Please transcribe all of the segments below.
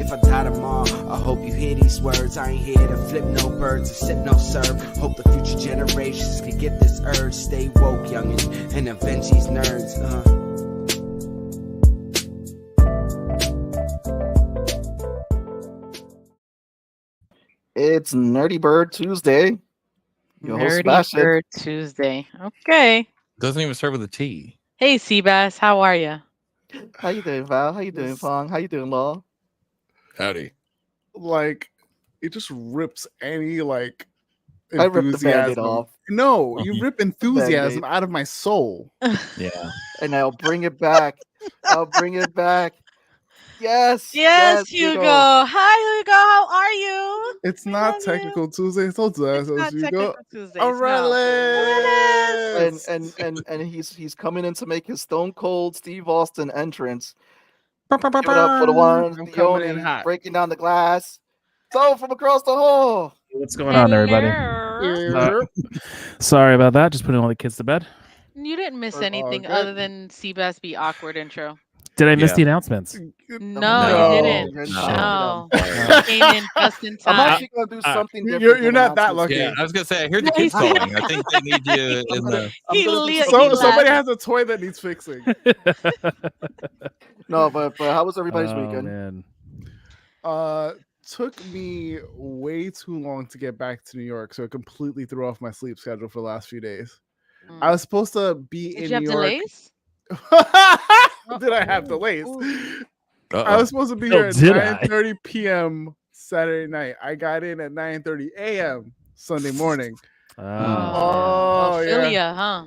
If I die tomorrow, I hope you hear these words. I ain't here to flip no birds or sip no serve. Hope the future generations can get this urge. Stay woke, youngin', and avenge these nerds. It's Nerdy Bird Tuesday. Your host, Nerdy Sebastian. Bird Tuesday. Okay. Doesn't even start with a T. Hey, Seabass, how are you? How you doing, Val? How you doing, Pong? How you doing, Law? Howdy. Like, it just rips any like I ripped the Band-Aid enthusiasm. off. No, you rip enthusiasm Band-Aid. out of my soul. Yeah. And I'll bring it back. I'll bring it back. Yes. Yes, Hugo. Hi, Hugo. How are you? It's I not love technical Tuesday. It's not It's not you technical go. Tuesdays. Aurelius! And he's coming in to make his Stone Cold Steve Austin entrance. Give it up for the one, I'm the coming in only, hot. breaking down the glass. So from across the hall. What's going on, everybody? Hello. Sorry about that. Just putting all the kids to bed. You didn't miss All anything good. other than Seabass be awkward intro. Did I miss Yeah. the announcements? No, No. you didn't. You're No. not. You came in just in I'm time. actually gonna do something different. You're than not that announcements. lucky. Yeah, I was gonna say I hear the No, kids he's- calling. I think they need you in the. I'm gonna do He something laughed. Somebody different. has a toy that needs fixing. No, but how was everybody's Oh, weekend? man. Took me way too long to get back to New York, so it completely threw off my sleep schedule for the last few days. I was supposed to be Did in you have New York. delays? Did I have delays? Ooh. I was supposed to be Oh, here at did I? 9:30 p.m. Saturday night. I got in at 9:30 a.m. Sunday morning. Oh, Oh, Philly, yeah. huh?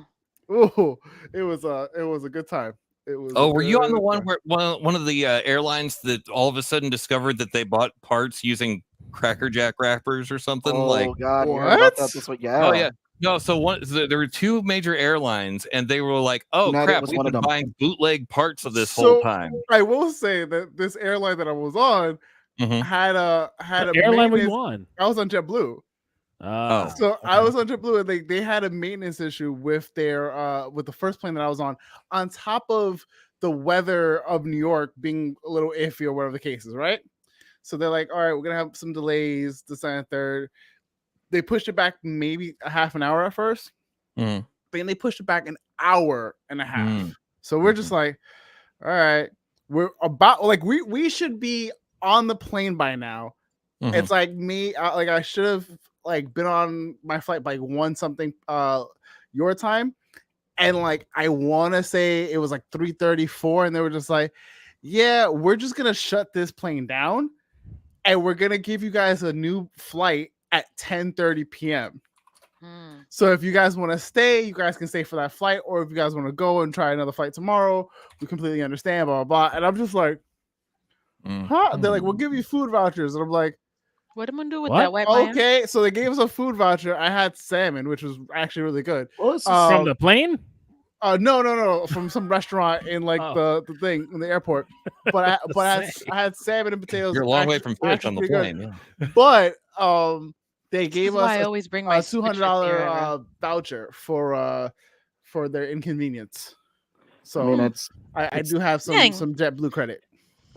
Ooh, it was a good time. It was. Oh, a were you on the good one time. where one of the airlines that all of a sudden discovered that they bought parts using Cracker Jack wrappers or something? Oh like, God, you heard about that What? this week? Yeah. oh yeah, no. So there were two major airlines, and they were like, "Oh United crap, was we've one of been them. buying bootleg parts of this So- whole time." I will say that this airline that I was on Mhm. had a what airline were you maintenance- on? I was on JetBlue. Oh. So I was on JetBlue, and they had a maintenance issue with their with the first plane that I was on top of the weather of New York being a little iffy or whatever the case is, right? So they're like, all right, we're gonna have some delays, this and third. They pushed it back maybe a half an hour at first, Mhm. then they pushed it back an hour and a half. Mm. So we're just like, all right, we're about like we should be on the plane by now. Mhm. It's like me, like I should have like been on my flight by 1 something your time, and like I want to say it was like 3:34, and they were just like, yeah, we're just gonna shut this plane down, and we're gonna give you guys a new flight at 10:30 p.m. Hmm. So if you guys want to stay, you guys can stay for that flight, or if you guys want to go and try another flight tomorrow, we completely understand, blah blah blah. And I'm just like, Mm. huh? They're like, we'll give you food vouchers, and I'm like, What am I gonna do with What? that white man? okay. So they gave us a food voucher. I had salmon, which was actually really good. Well, this is- From the plane? No, from some restaurant in like Oh. the thing in the airport. But I had salmon and potatoes. You're a long way actually- from fish actually on the pretty good. plane. Yeah. But they This gave is why I us always bring my a $200 $200 voucher for their inconvenience. So I mean, I do have Dang. some JetBlue credit.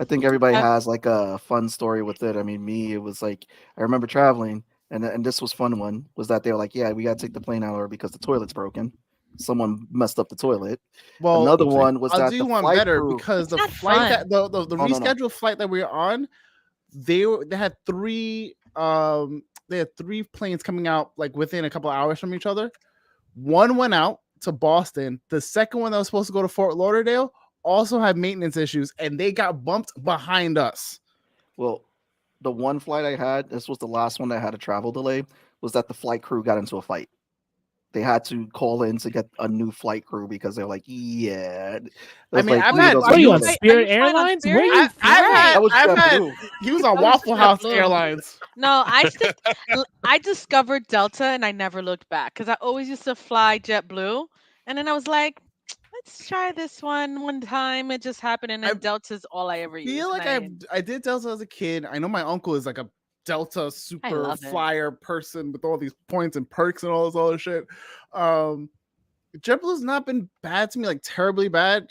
I think everybody Uh, has like a fun story with it. I mean, me, it was like I remember traveling, and this was fun one was that they were like, yeah, we gotta take the plane out of because the toilet's broken. Someone messed up the toilet. Well, Another oopsie. one was I'll that do the one flight better crew, because It's the not flight fun. that the No, no. rescheduled flight that we were on, they had three planes coming out like within a couple of hours from each other. One went out to Boston. The second one that was supposed to go to Fort Lauderdale also had maintenance issues, and they got bumped behind us. well, the one flight I had, this was the last one that had a travel delay, was that the flight crew got into a fight. They had to call in to get a new flight crew because they're like, yeah. It I was mean, like, I've we need had- those What are you on people. Spirit flying on Airlines? Where are Spirit? you I've flying? had- That was I've he was on That was Waffle House JetBlue. Airlines. No, I discovered Delta and I never looked back because I always used to fly JetBlue, and then I was like, let's try this one time. It just happened, and then Delta's all I ever I used. feel like and I did Delta as a kid. I know my uncle is like a Delta super love it. flyer person with all these points and perks and all this other shit. JetBlue's not been bad to me, like terribly bad.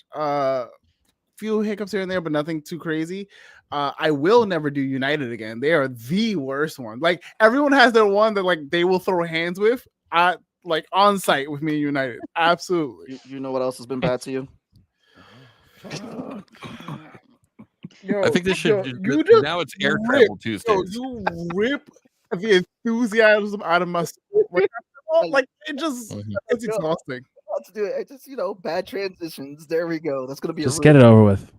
few hiccups here and there, but nothing too crazy. I will never do United again. They are the worst one. Like everyone has their one that like they will throw hands with. Like on site with me and United. Absolutely. You know what else has been bad to you? Yo, I think this should you just now it's Air rip, Travel Tuesdays. you rip the enthusiasm out of my soul. Like it just it's exhausting. To do it. I just bad transitions. There we go. That's gonna be Just get it over with.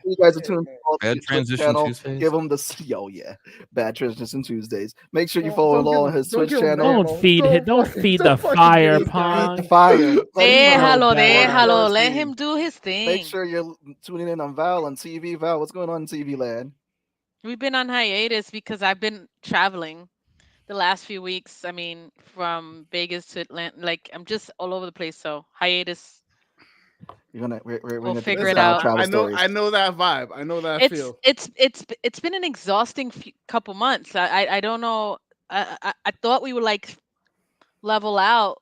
You guys are tuned to Bad the Twitch transition channel. Tuesdays. Give him the bad transition Tuesdays. Make sure you follow along on his Twitch give him channel. Don't feed it. Don't feed the don't fucking fire, feed the Pong. The fire. Let him know. Déjalo. Let him do his thing. Make sure you're tuning in on Val on TV. Val, what's going on in TV land? We've been on hiatus because I've been traveling the last few weeks. I mean, from Vegas to Atlanta. Like, I'm just all over the place. So hiatus. We're We'll gonna figure do it out. travel I know stories. that vibe. I know that feel. It's been an exhausting couple months. I don't know. I thought we would like level out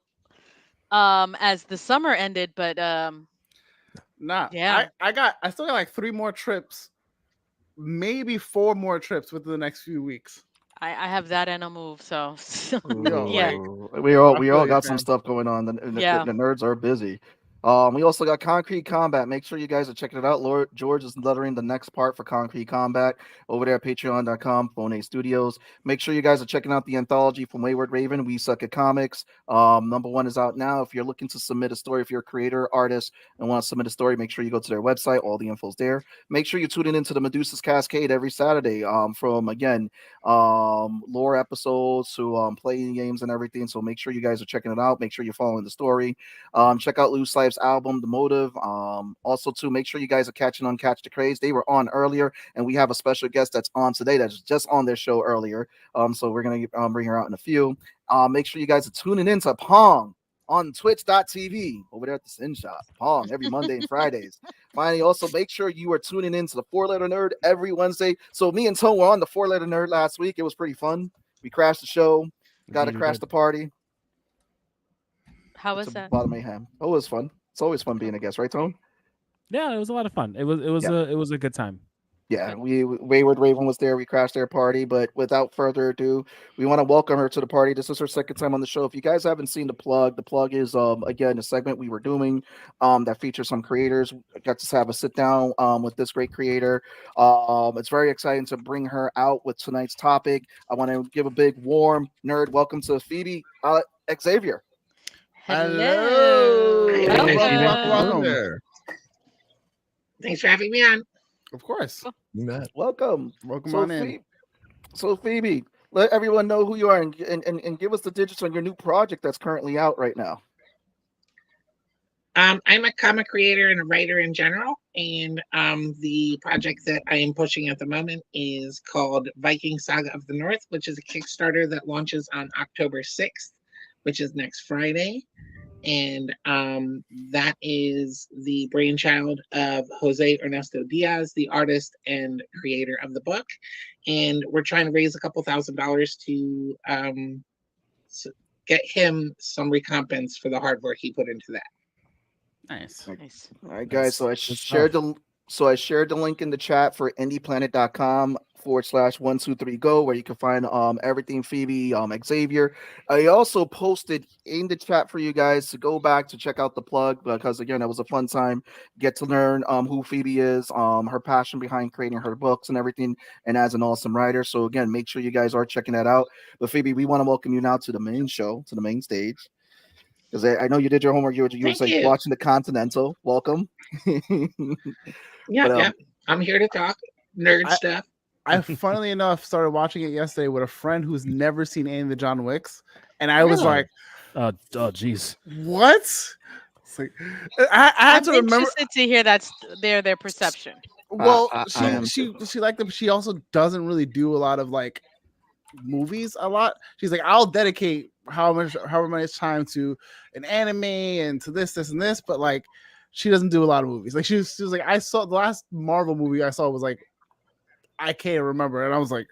as the summer ended, but Nah, yeah. I still got like 3 more trips, maybe 4 more trips within the next few weeks. I have that and a move. So Yeah. We all I feel you, got some fam. stuff going on. The Yeah. nerds are busy. We also got Concrete Combat. Make sure you guys are checking it out. Lord George is lettering the next part for Concrete Combat over there at patreon.com, Bonet Studios. Make sure you guys are checking out the anthology from Wayward Raven, We Suck at Comics. Number 1 is out now. If you're looking to submit a story, if you're a creator, artist, and want to submit a story, make sure you go to their website. All the info's there. Make sure you're tuning into the Medusa's Cascade every Saturday. From again, lore episodes to playing games and everything. So make sure you guys are checking it out. Make sure you're following the story. Check out Lu Cyph's album, The Motive. Also, too, make sure you guys are catching on Catch the Craze. They were on earlier, and we have a special guest that's on today that's just on their show earlier. So we're gonna bring her out in a few. Make sure you guys are tuning in to Pong on twitch.tv over there at the Sin Shop. Pong every Monday and Fridays. Finally, also make sure you are tuning in to the 4-Letter Nerd every Wednesday. So me and Tone were on the 4-Letter Nerd last week. It was pretty fun. We crashed the show, got to crash the party. How was that? Bottom mayhem. Oh, it was fun. It's always fun being a guest, right, Tone? Yeah, it was a lot of fun. It was a good time. Yeah, Wayward Raven was there. We crashed their party, but without further ado, we want to welcome her to the party. This is her second time on the show. If you guys haven't seen the plug is again a segment we were doing that features some creators. I got to have a sit down with this great creator. It's very exciting to bring her out with tonight's topic. I want to give a big warm nerd welcome to Phoebe Xavier. Hello. Welcome. There. Thanks for having me on. Of course. Welcome. Welcome on in. So Phoebe, let everyone know who you are and give us the digits on your new project that's currently out right now. I'm a comic creator and a writer in general, and the project that I am pushing at the moment is called Viking Saga of the North, which is a Kickstarter that launches on October 6th, which is next Friday. And that is the brainchild of Jose Ernesto Diaz, the artist and creator of the book. And we're trying to raise a couple $1,000s to get him some recompense for the hard work he put into that. Nice. All right, guys. So I shared the link in the chat for indieplanet.com/123go, where you can find everything Phoebe Xavier. I also posted in the chat for you guys to go back to check out the plug, because again, it was a fun time. Get to learn who Phoebe is, her passion behind creating her books and everything, and as an awesome writer. So again, make sure you guys are checking that out. But Phoebe, we want to welcome you now to the main show, to the main stage. Because I know you did your homework. You were like watching the Continental. Welcome. Yeah, I'm here to talk nerd stuff. I funnily enough started watching it yesterday with a friend who's never seen any of the John Wicks, and I was like, "Oh, geez, what?" It's like, I had to remember. I'm interested to hear that's their perception. Well, she liked them. She also doesn't really do a lot of like movies a lot. She's like, I'll dedicate however much time to an anime and to this and this, but like she doesn't do a lot of movies. Like she was like, I saw the last Marvel movie I saw was like, I can't remember, and I was like,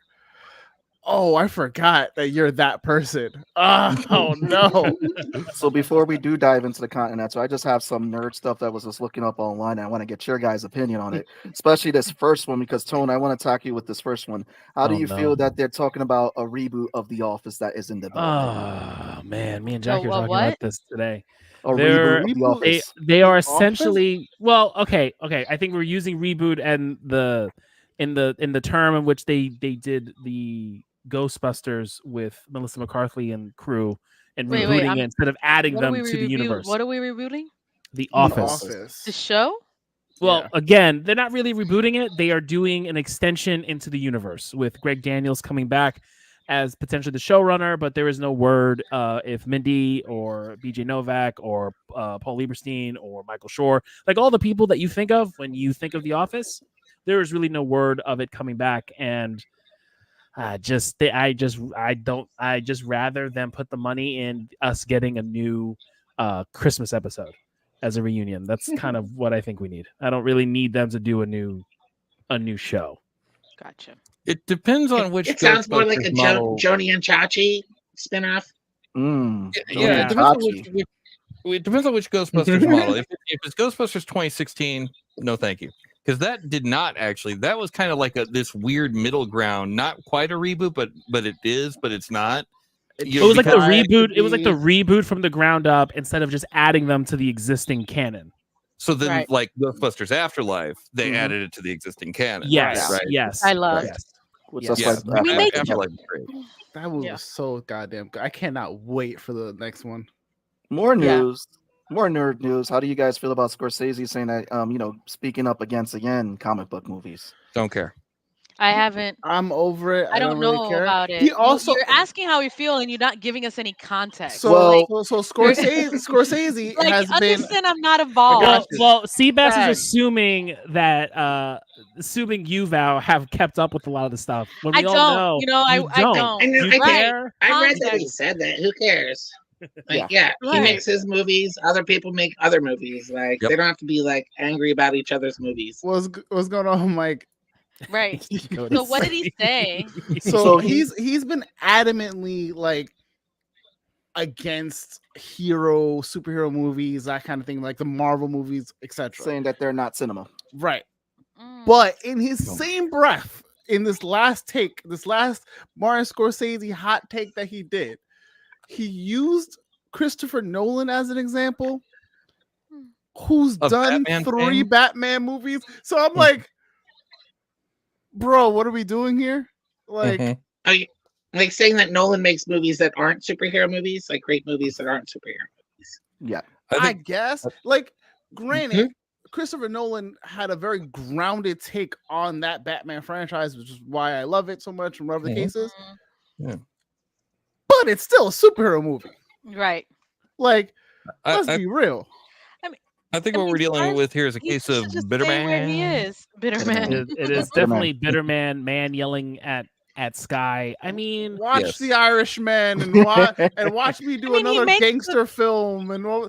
Oh, I forgot that you're that person. Oh no. So before we do dive into the Continental, I just have some nerd stuff that was just looking up online. I want to get your guys' opinion on it, especially this first one, because Tone, I want to talk you with this first one. How do you feel that they're talking about a reboot of The Office that is in development? Oh man, me and Jackie are talking what? about this today. A reboot of The Office. They are The Office? essentially okay. I think we're using reboot and in the term in which they did the Ghostbusters with Melissa McCarthy and crew and Wait, rebooting it instead of adding What are them we to the universe. What are we rebooting? The The Office. The show? Well, Yeah. again, they're not really rebooting it. They are doing an extension into the universe with Greg Daniels coming back as potentially the showrunner, but there is no word if Mindy or BJ Novak or Paul Lieberstein or Michael Schur, like all the people that you think of when you think of The Office, there is really no word of it coming back. And I just rather them put the money in us getting a new Christmas episode as a reunion. That's kind of what I think we need. I don't really need them to do a new show. Gotcha. It depends on which. It sounds more like a Ghostbusters model. Joni and Chachi spinoff. Yeah, it depends on which Ghostbusters model. If it's Ghostbusters 2016, no, thank you, because that did not actually. That was kind of like this weird middle ground. Not quite a reboot, but it is, but it's not. It was like the reboot. It was like the reboot from the ground up instead of just adding them to the existing canon. So then, like Ghostbusters Afterlife, they added it to the existing canon. Yes, right? yes. I love. Yes. Afterlife is great. That was so goddamn good. I cannot wait for the next one. More news. More nerd news. How do you guys feel about Scorsese saying that speaking up against again comic book movies? Don't care. I haven't. I'm over it. I don't really know care. about it. He also You're asking how we feel, and you're not giving us any context. So Scorsese like, has been. understand I'm not involved. Well, Seabass is assuming that assuming you, Val, have kept up with a lot of the stuff. When we I all don't. know, You know, I don't. I know, You care? I read that he said that. Who cares? Like, he makes his movies. Other people make other movies. Like, they don't have to be like angry about each other's movies. What's going on, Mike? Right. So what did he say? So he's been adamantly like against superhero movies, that kind of thing, like the Marvel movies, etc. Saying that they're not cinema. Right. But in his same breath, in this last Martin Scorsese hot take that he did, he used Christopher Nolan as an example, who's done Batman 3 fan? Batman movies. So I'm like, bro, what are we doing here? Like, Are you like saying that Nolan makes movies that aren't superhero movies, like great movies that aren't superhero movies? Yeah, I guess. Like, granted, Christopher Nolan had a very grounded take on that Batman franchise, which is why I love it so much, and whatever the case is. Yeah. But it's still a superhero movie. Right. Like, let's be real. I think what we're dealing with here is a case of bitter man. Where he is, bitter man. It is definitely bitter man yelling at Sky. I mean, watch The Irishman and watch me do another gangster film and all.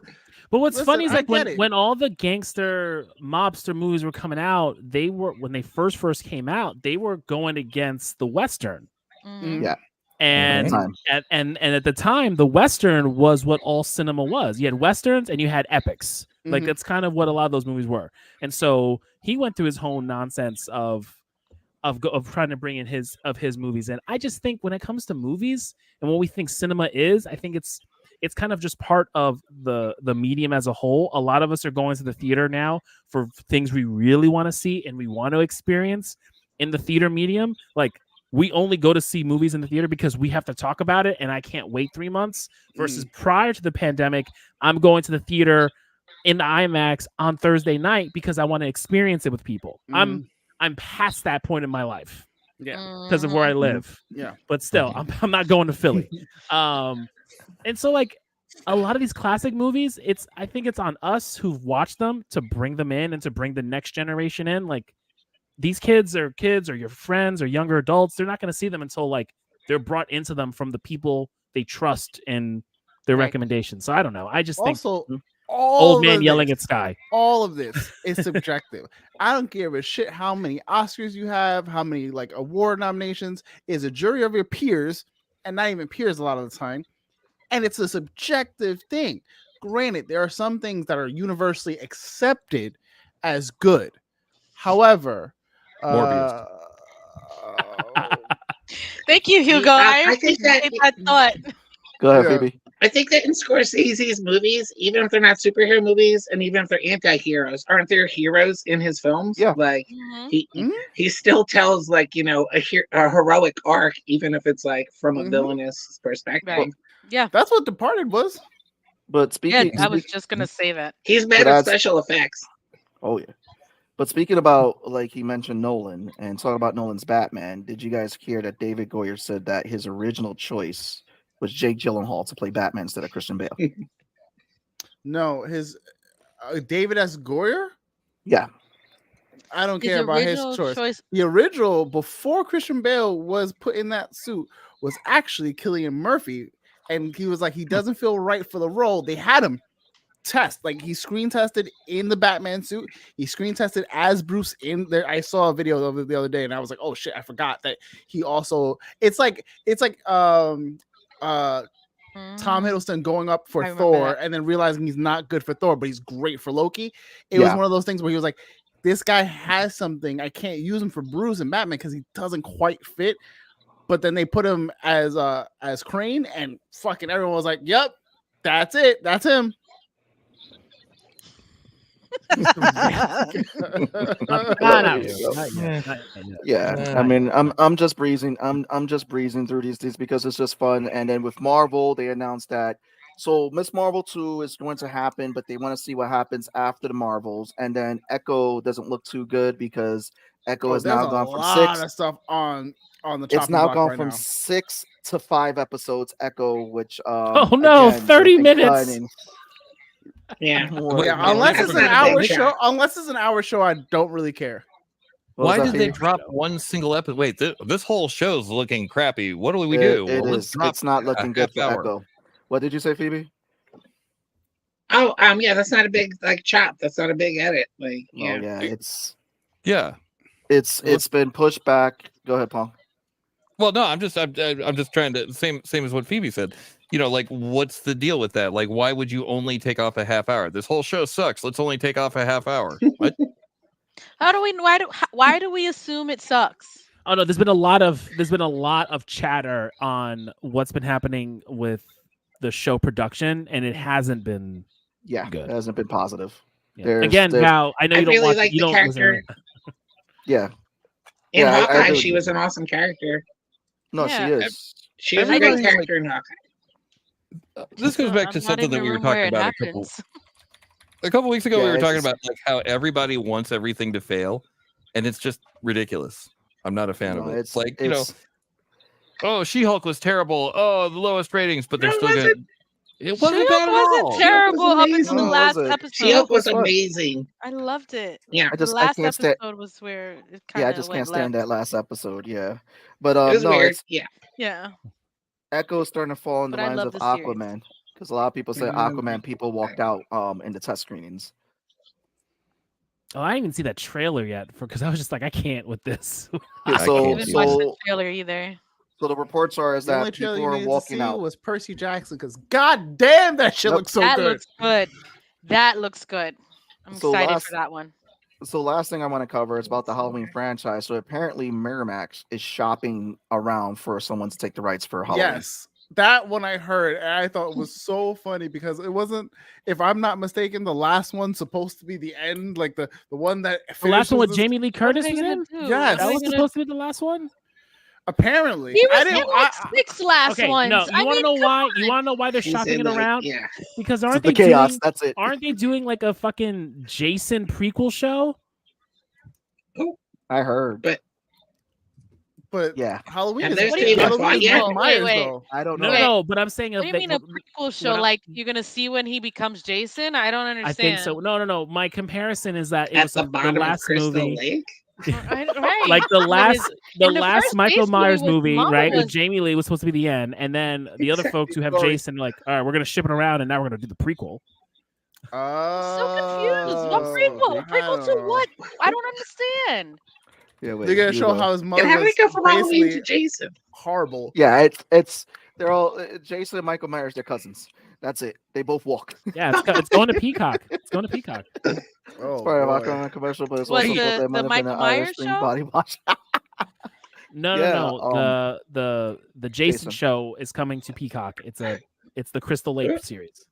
But what's funny is like I get when all the gangster mobster movies were coming out, when they first came out, they were going against the Western. Yeah. And at the time, the Western was what all cinema was. You had Westerns and you had epics. Like that's kind of what a lot of those movies were. And so he went through his whole nonsense of trying to bring in his movies. And I just think when it comes to movies and what we think cinema is, I think it's kind of just part of the medium as a whole. A lot of us are going to the theater now for things we really want to see and we want to experience in the theater medium. Like, we only go to see movies in the theater because we have to talk about it and I can't wait 3 months versus prior to the pandemic, I'm going to the theater in the IMAX on Thursday night because I want to experience it with people. I'm past that point in my life. Yeah. Because of where I live. Yeah. But still, I'm not going to Philly. And so like a lot of these classic movies, I think it's on us who've watched them to bring them in and to bring the next generation in. Like, these kids or your friends or younger adults, they're not going to see them until like they're brought into them from the people they trust in their recommendations. So I don't know. I just think Old man yelling at sky. All of this is subjective. I don't give a shit how many Oscars you have, how many like award nominations. Is a jury of your peers, and not even peers a lot of the time. And it's a subjective thing. Granted, there are some things that are universally accepted as good. However, Morbius. Thank you, Hugo. I think that thought. Go ahead, Phoebe. I think that in Scorsese's movies, even if they're not superhero movies, and even if they're anti-heroes, aren't there heroes in his films? Yeah. Like he still tells like a heroic arc, even if it's like from a villainous perspective. Right. Yeah, that's what Departed was. But speaking, I was just gonna say that he's mad at special effects. Oh yeah. But speaking about, like he mentioned Nolan and talking about Nolan's Batman, did you guys hear that David Goyer said that his original choice was Jake Gyllenhaal to play Batman instead of Christian Bale? No, his David S. Goyer? Yeah. I don't care about his choice. The original, before Christian Bale was put in that suit, was actually Cillian Murphy. And he was like, he doesn't feel right for the role. They had him test, like he screen tested in the Batman suit. He screen tested as Bruce in there. I saw a video of it the other day, and I was like, "Oh shit, I forgot that he also." It's like Tom Hiddleston going up for Thor and then realizing he's not good for Thor, but he's great for Loki. It was one of those things where he was like, "This guy has something. I can't use him for Bruce and Batman because he doesn't quite fit." But then they put him as Crane, and fucking everyone was like, "Yep, that's it. That's him." Yeah, I mean, I'm just breezing. I'm just breezing through these because it's just fun. And then with Marvel, they announced that Miss Marvel 2 is going to happen, but they want to see what happens after the Marvels. And then Echo doesn't look too good because Echo has now gone from 6. A lot of stuff on the. It's now gone from 6 to 5 episodes. Echo, which 30 minutes. Yeah. Unless it's an hour show. Unless it's an hour show, I don't really care. Why did they drop one single episode? Wait, this whole show's looking crappy. What do we do? It's not looking good for Echo. What did you say, Phoebe? Oh, yeah, that's not a big chop. That's not a big edit. It's been pushed back. Go ahead, Pong. Well, no, I'm just trying to same as what Phoebe said. What's the deal with that? Like, why would you only take off a half hour? This whole show sucks. Let's only take off a half hour. What? Why do we assume it sucks? Oh no, there's been a lot of chatter on what's been happening with the show production, and it hasn't been good. It hasn't been positive. Yeah. Now I know you don't watch. You don't listen. Yeah. In Hawkeye, she was an awesome character. No, she is. She was a great character in Hawkeye. This goes back to something that we were talking about a couple weeks ago. We were talking about how everybody wants everything to fail, and it's just ridiculous. I'm not a fan of it. It's like She-Hulk was terrible. Oh, the lowest ratings, but they're still good. It wasn't bad at all. Terrible up until the last episode. She-Hulk was amazing. I loved it. Yeah, the last episode was where it kind of I just can't stand that last episode. Yeah, but it was weird. Yeah. Echo's starting to fall in the lines of Aquaman because a lot of people say Aquaman people walked out in the test screenings. Oh, I didn't even see that trailer yet because I was just like, I can't with this. I didn't watch the trailer either. So the reports are that people are walking out. Was Percy Jackson because god damn that shit looks so good. That looks good. I'm excited for that one. So last thing I want to cover is about the Halloween franchise. So apparently Miramax is shopping around for someone to take the rights for Halloween. Yes, that one I heard and I thought was so funny because it wasn't, if I'm not mistaken, the last one supposed to be the end, like the one that the last one with Jamie Lee Curtis was in. Yes, that was supposed to be the last one. Apparently, he was in like 6 last ones. No, you want to know why? You want to know why they're shopping it around? Yeah, because aren't they doing like a fucking Jason prequel show? I heard, but yeah, Halloween is Myers, I don't know. No, but I'm saying, what do you mean a prequel show? Like you're gonna see when he becomes Jason? I don't understand. I think so. No. My comparison is that it was the last movie. Lake? Right. Like the last Michael Myers movie, right? With Jamie Lee was supposed to be the end, and then the other folks who have Jason, like, all right, we're gonna ship it around, and now we're gonna do the prequel. So confused. What prequel? Prequel to what? I don't understand. Yeah, wait, they're gonna show how his mother And how did was it go from Halloween basically to Jason? horrible. Yeah, it's they're all Jason and Michael Myers. They're cousins. That's it. They both walk. Yeah, it's going to Peacock. It's going to Peacock. Oh, It's probably a boy. background commercial, but it's Was also the might have been Michael an Myers Irish thing show? body wash. No. The Jason show is coming to Peacock. It's the Crystal Lake series.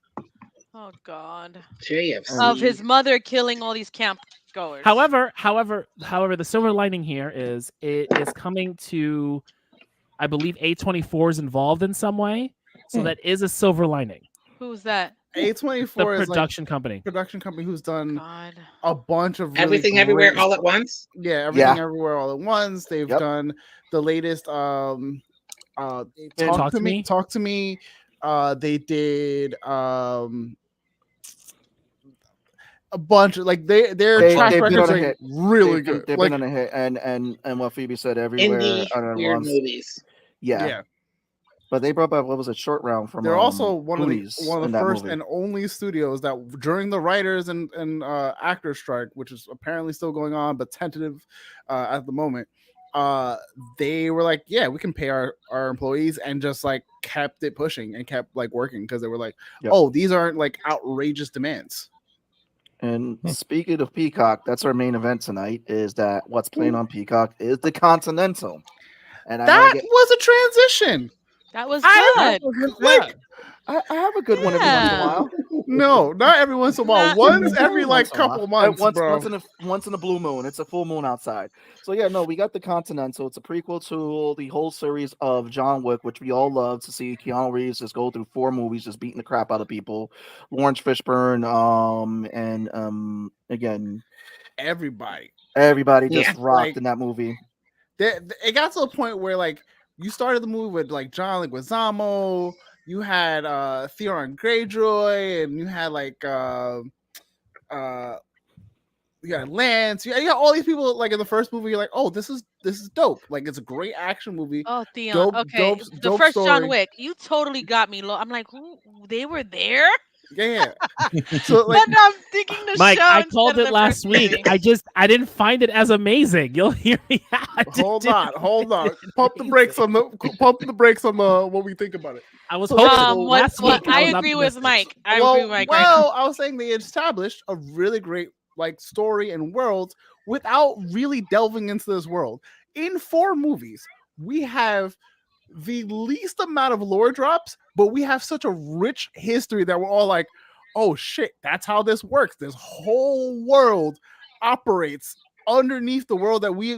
Oh God. JFC. Of his mother killing all these camp goers. However, the silver lining here is it is coming to, I believe A24 is involved in some way, so that is a silver lining. Who's that? A24 The is production like company. Production company who's done God. a bunch of really Everything Everywhere great- All at Once. Yeah, everything everywhere all at once. They've Yep. done the latest Talk Talk to Me. They did a bunch of like their track they've been records on a are hit. really good. They've Like, been on a hit, and what Phoebe said everywhere. Indie on weird once. movies. Yeah. But they brought back what was a short round from. they're also one of Goonies the in that first movie. and only studios that during the writers and actors strike, which is apparently still going on but tentative at the moment, they were like, yeah, we can pay our employees, and just like kept it pushing and kept like working because they were like, oh, these aren't like outrageous demands. And speaking of Peacock, that's our main event tonight. Is that what's playing on Peacock is the Continental, and that was a transition. That was good. Like, I have a good one every once in a while. No, not every once in a while. Once every like couple months, bro. Once in a blue moon. It's a full moon outside. So yeah, no, we got the Continental. It's a prequel to the whole series of John Wick, which we all love to see. Keanu Reeves just go through 4 movies, just beating the crap out of people. Lawrence Fishburne, and again, everybody just rocked in that movie. It got to a point where like you started the movie with like John Leguizamo, you had Theron Greyjoy, and you had like you got Lance, you got all these people like in the first movie. You're like, oh, this is dope. Like, it's a great action movie. Oh, Theon. Okay, the dope first story. John Wick, you totally got me. I'm like, who? They were there. Yeah. So like, but I'm thinking the Mike, show. I called it last week. I didn't find it as amazing. You'll hear me out. Hold on. Pump the brakes on the what we think about it. I was hoping last week. I agree with Mike. I agree with Mike. Well, I was saying they established a really great like story and world without really delving into this world. In 4 movies, we have the least amount of lore drops, but we have such a rich history that we're all like, oh shit, that's how this works. This whole world operates underneath the world that we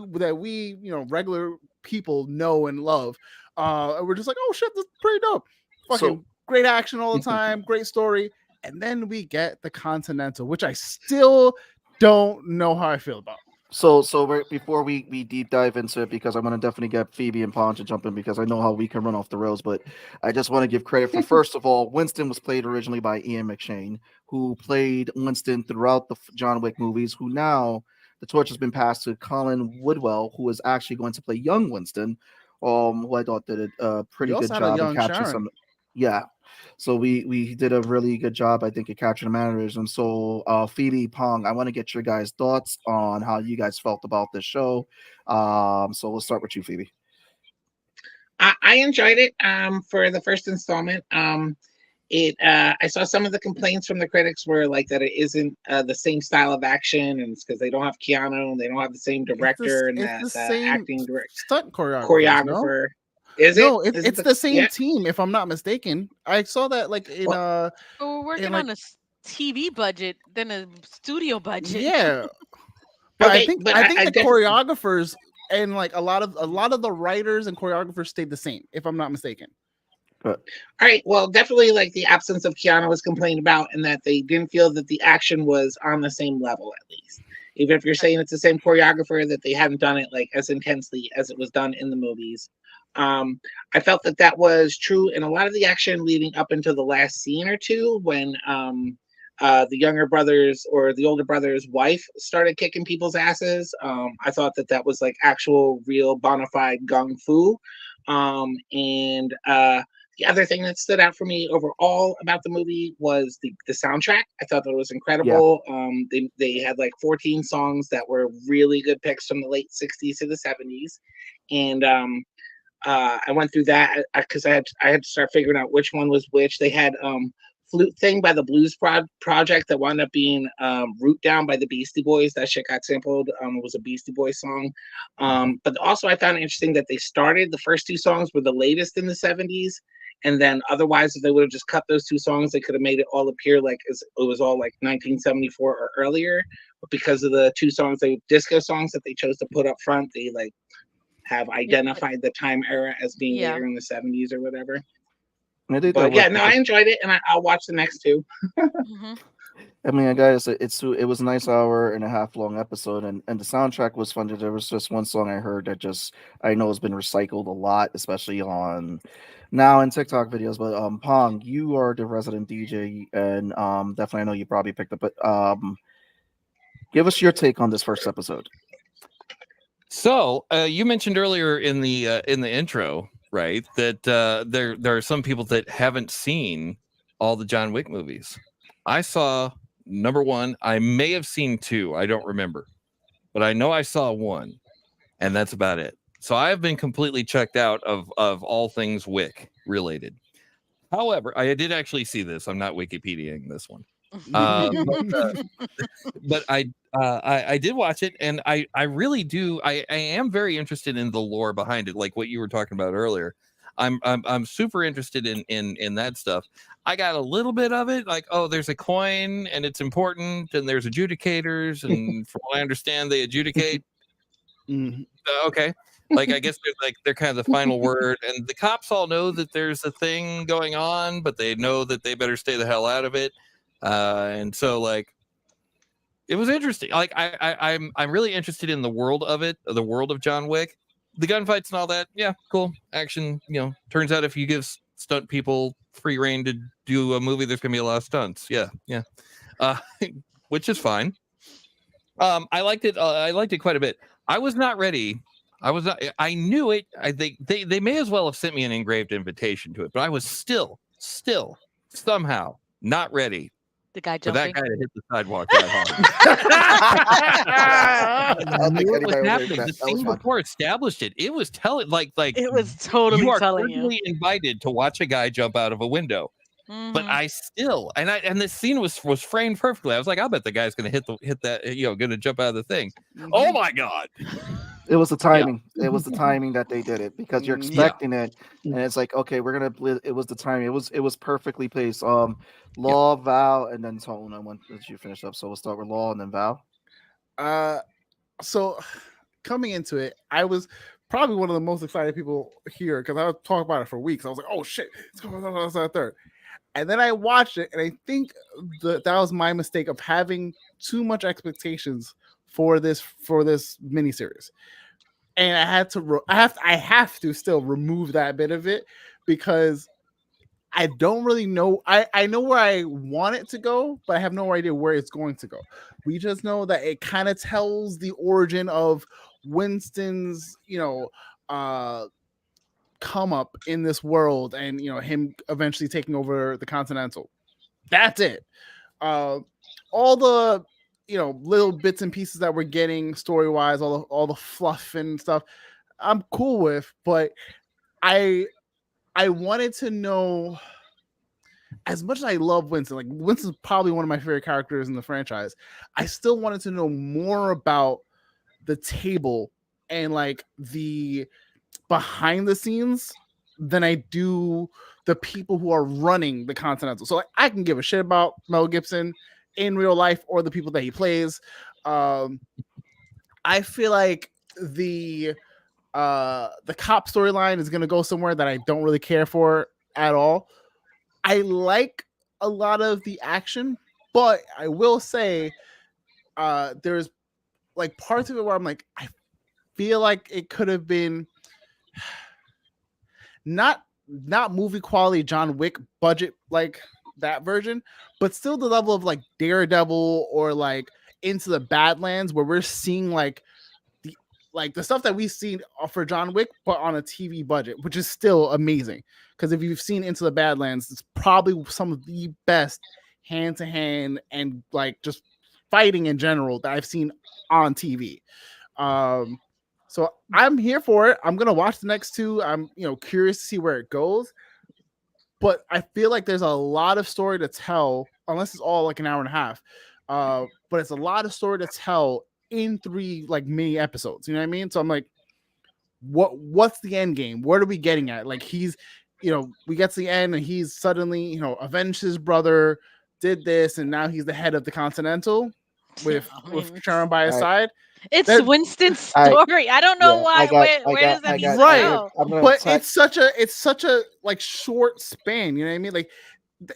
regular people know and love. And we're just like, oh shit, this is pretty dope. Fucking great action all the time, great story. And then we get the Continental, which I still don't know how I feel about. So before we deep dive into it, because I'm going to definitely get Phoebe and Pon to jump in, because I know how we can run off the rails, but I just want to give credit for, first of all, Winston was played originally by Ian McShane, who played Winston throughout the John Wick movies, who now the torch has been passed to Colin Woodwell, who is actually going to play young Winston, who I thought did a pretty good job in capturing some. Yeah. So we did a really good job, I think, at capturing the mannerisms. So Phoebe, Pong, I want to get your guys' thoughts on how you guys felt about this show. So we'll start with you, Phoebe. I enjoyed it for the first installment. I saw some of the complaints from the critics were like that it isn't the same style of action, and it's because they don't have Keanu and they don't have the same director and the same acting director, stunt choreographer. No? It's the same team, if I'm not mistaken. I saw that like in we're working on a TV budget than a studio budget. Yeah. But I think the choreographers and like a lot of the writers and choreographers stayed the same, if I'm not mistaken. All right. Well, definitely like the absence of Keanu was complained about, and that they didn't feel that the action was on the same level, at least. Even if you're saying it's the same choreographer, that they hadn't done it like as intensely as it was done in the movies. I felt that was true in a lot of the action leading up into the last scene or two when the younger brothers or the older brother's wife started kicking people's asses. I thought that was like actual real bona fide gung fu. And The other thing that stood out for me overall about the movie was the soundtrack. I thought that it was incredible. They had like 14 songs that were really good picks from the late 60s to the 70s. And I went through that because I had to start figuring out which one was which. They had Flute Thing by the Blues Project that wound up being Root Down by the Beastie Boys. That shit got sampled. It was a Beastie Boys song. But also I found it interesting that they started, the first two songs were the latest in the 70s. And then otherwise, if they would have just cut those two songs, they could have made it all appear like it was all like 1974 or earlier. But because of the two songs, disco songs that they chose to put up front, they like have identified the time era as being later in the 70s or whatever. But yeah, no, I enjoyed it, and I'll watch the next two. I mean, guys, it was a nice hour and a half long episode, and the soundtrack was fun. There was just one song I heard that I know has been recycled a lot, especially on now in TikTok videos. But Pong, you are the resident DJ, and definitely I know you probably picked up. But give us your take on this first episode. So you mentioned earlier in the intro, right, that there are some people that haven't seen all the John Wick movies. I saw number one. I may have seen two. I don't remember, but I know I saw one, and that's about it. So I have been completely checked out of all things Wick related. However, I did actually see this. I'm not Wikipediaing this one. But I did watch it, and I really do. I am very interested in the lore behind it, like what you were talking about earlier. I'm super interested in that stuff. I got a little bit of it, like, oh, there's a coin and it's important, and there's adjudicators, and from what I understand, they adjudicate. Okay. Like, I guess they're kind of the final word, and the cops all know that there's a thing going on, but they know that they better stay the hell out of it. And so, like, it was interesting. Like, I'm really interested in the world of it, the world of John Wick, the gunfights and all that. Yeah, cool action. Turns out if you give stunt people free reign to do a movie, there's gonna be a lot of stunts. Yeah. Which is fine. I liked it. I liked it quite a bit. I was not ready. I knew it. They may as well have sent me an engraved invitation to it, but I was still somehow not ready. The guy for jumping. that guy to hit the sidewalk that hard. I knew what was happening. The scene before established it. It was telling, like it was totally you are telling you. invited to watch a guy jump out of a window. But I still, and this scene was framed perfectly. I was like, I bet the guy's gonna hit that, gonna jump out of the thing. Oh my god! It was the timing. Yeah. It was the timing that they did it, because you're expecting it, and it's like, okay, we're gonna. It was the timing. It was perfectly placed. Law, Val, and then Tone. I want that you finish up, so we'll start with Law and then Val. So coming into it, I was probably one of the most excited people here because I was talking about it for weeks. I was like, oh shit, it's going on that third. And then I watched it, and I think that was my mistake of having too much expectations for this miniseries, and I have to still remove that bit of it, because I don't really know. I know where I want it to go, but I have no idea where it's going to go. We just know that it kind of tells the origin of Winston's, come up in this world, and him eventually taking over the Continental. That's it. All the little bits and pieces that we're getting story wise, all the fluff and stuff, I'm cool with, but I wanted to know, as much as I love Winston, like Winston's probably one of my favorite characters in the franchise, I still wanted to know more about the table and like the behind the scenes than I do the people who are running the Continental. So like, I can give a shit about Mel Gibson in real life or the people that he plays. I feel like the cop storyline is going to go somewhere that I don't really care for at all. I like a lot of the action, but I will say there's like parts of it where I'm like, I feel like it could have been not movie quality John Wick budget like that version, but still the level of like Daredevil or like Into the Badlands, where we're seeing like like the stuff that we've seen for John Wick, but on a TV budget, which is still amazing. Because if you've seen Into the Badlands, it's probably some of the best hand to hand and like just fighting in general that I've seen on TV. So I'm here for it. I'm gonna watch the next two. I'm curious to see where it goes, but I feel like there's a lot of story to tell, unless it's all like an hour and a half. But it's a lot of story to tell in 3 like mini episodes. You know what I mean? So I'm like, what's the end game? What are we getting at? Like he's, we get to the end and he's suddenly, avenged his brother, did this, and now he's the head of the Continental with Sharon by his side. It's Winston's story. I don't know why. Where does that need to go? But it's such a like short span. You know what I mean? Like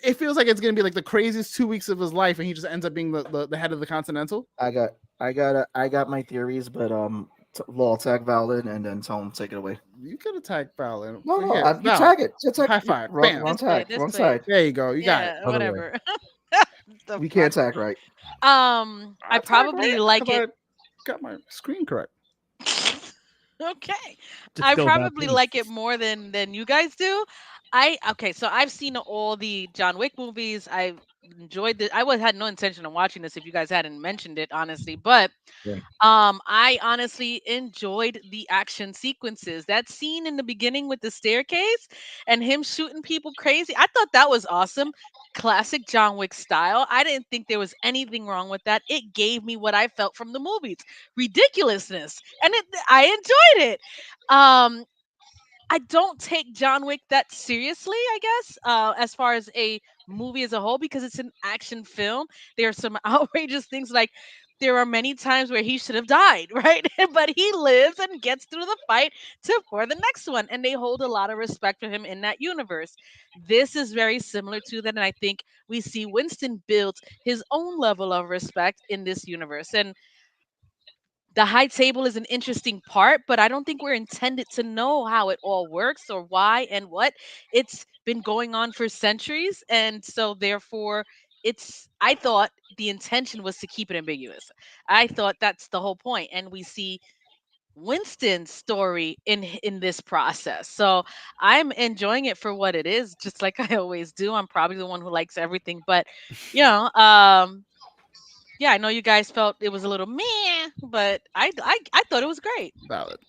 it feels like it's gonna be like the craziest 2 weeks of his life, and he just ends up being the head of the Continental. I got my theories, but Law tag Valid and then tell him take it away. You could attack Valid. No, you tag it. Just high five. Wrong tag. Wrong side. There you go. You got it. Whatever. We can't tag right. I probably like it. Got my screen correct. Okay. I probably like it more than you guys do. So I've seen all the John Wick movies. I've enjoyed it. I had no intention of watching this if you guys hadn't mentioned it, honestly. But I honestly enjoyed the action sequences. That scene in the beginning with the staircase and him shooting people crazy. I thought that was awesome. Classic John Wick style. I didn't think there was anything wrong with that. It gave me what I felt from the movies. Ridiculousness. And I enjoyed it. I don't take John Wick that seriously, I guess, as far as a movie as a whole, because it's an action film. There are some outrageous things, like there are many times where he should have died, right? But he lives and gets through the fight for the next one, and they hold a lot of respect for him in that universe. This is very similar to that, and I think we see Winston build his own level of respect in this universe. And the high table is an interesting part, but I don't think we're intended to know how it all works or why and what. It's been going on for centuries, and so therefore I thought the intention was to keep it ambiguous. I thought that's the whole point, and we see Winston's story in this process. So I'm enjoying it for what it is, just like I always do. I'm probably the one who likes everything, but yeah, I know you guys felt it was a little meh, but I thought it was great. Valid.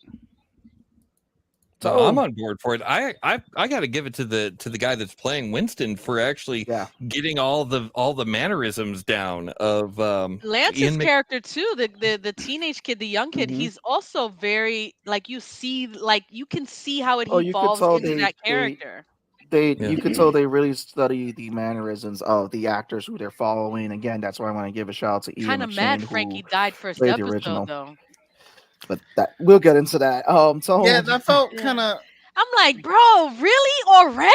So I'm on board for it. I got to give it to the guy that's playing Winston for actually getting all the mannerisms down of Lance's character too. The teenage kid, the young kid. He's also very like you can see how it evolves into that character. You could tell they really study the mannerisms of the actors who they're following. Again, that's why I want to give a shout out to Ian. Kind of mad Frankie died first episode though. But we'll get into that. That felt kind of. I'm like, bro, really already?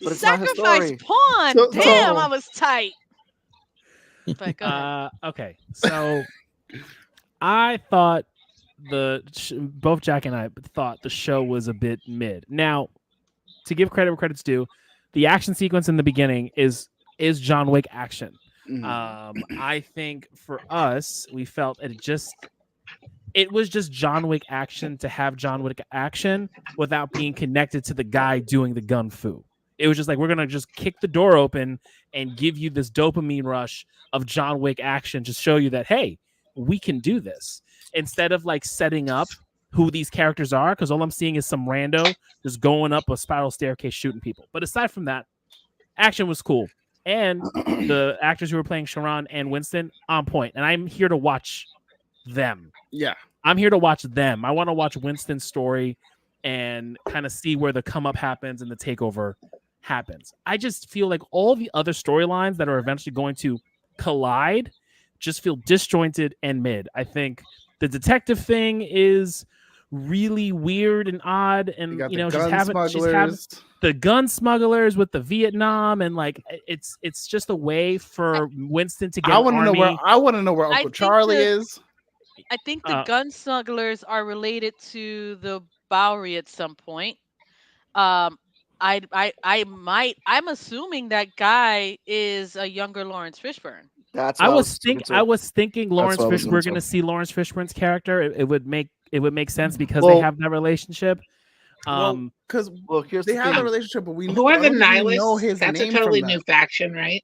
But sacrifice pawn. Damn, I was tight. But go ahead. Okay, so I thought both Jack and I thought the show was a bit mid. Now, to give credit where credit's due, the action sequence in the beginning is John Wick action. I think for us, we felt it was just John Wick action to have John Wick action without being connected to the guy doing the gun fu. It was just like, we're going to just kick the door open and give you this dopamine rush of John Wick action to show you that, hey, we can do this. Instead of like setting up who these characters are, because all I'm seeing is some rando just going up a spiral staircase shooting people. But aside from that, action was cool. And the actors who were playing Sharon and Winston, on point. And I'm here to watch them. Yeah. I'm here to watch them. I want to watch Winston's story and kind of see where the come up happens and the takeover happens. I just feel like all the other storylines that are eventually going to collide just feel disjointed and mid. I think the detective thing is really weird and odd, and she's having the gun smugglers with the Vietnam, and like it's just a way for Winston to get. I want to know where Uncle Charlie is. I think the gun smugglers are related to the Bowery at some point. I'm assuming that guy is a younger Lawrence Fishburne. That's I what was thinking Lawrence what I was Fish. We're thinking, going to see Lawrence Fishburne's character. It would make sense because Well- they have that relationship. Because here's they the have thing. a relationship, but Who are I the don't think we know Nihilists? his That's a name totally from new that. faction, right?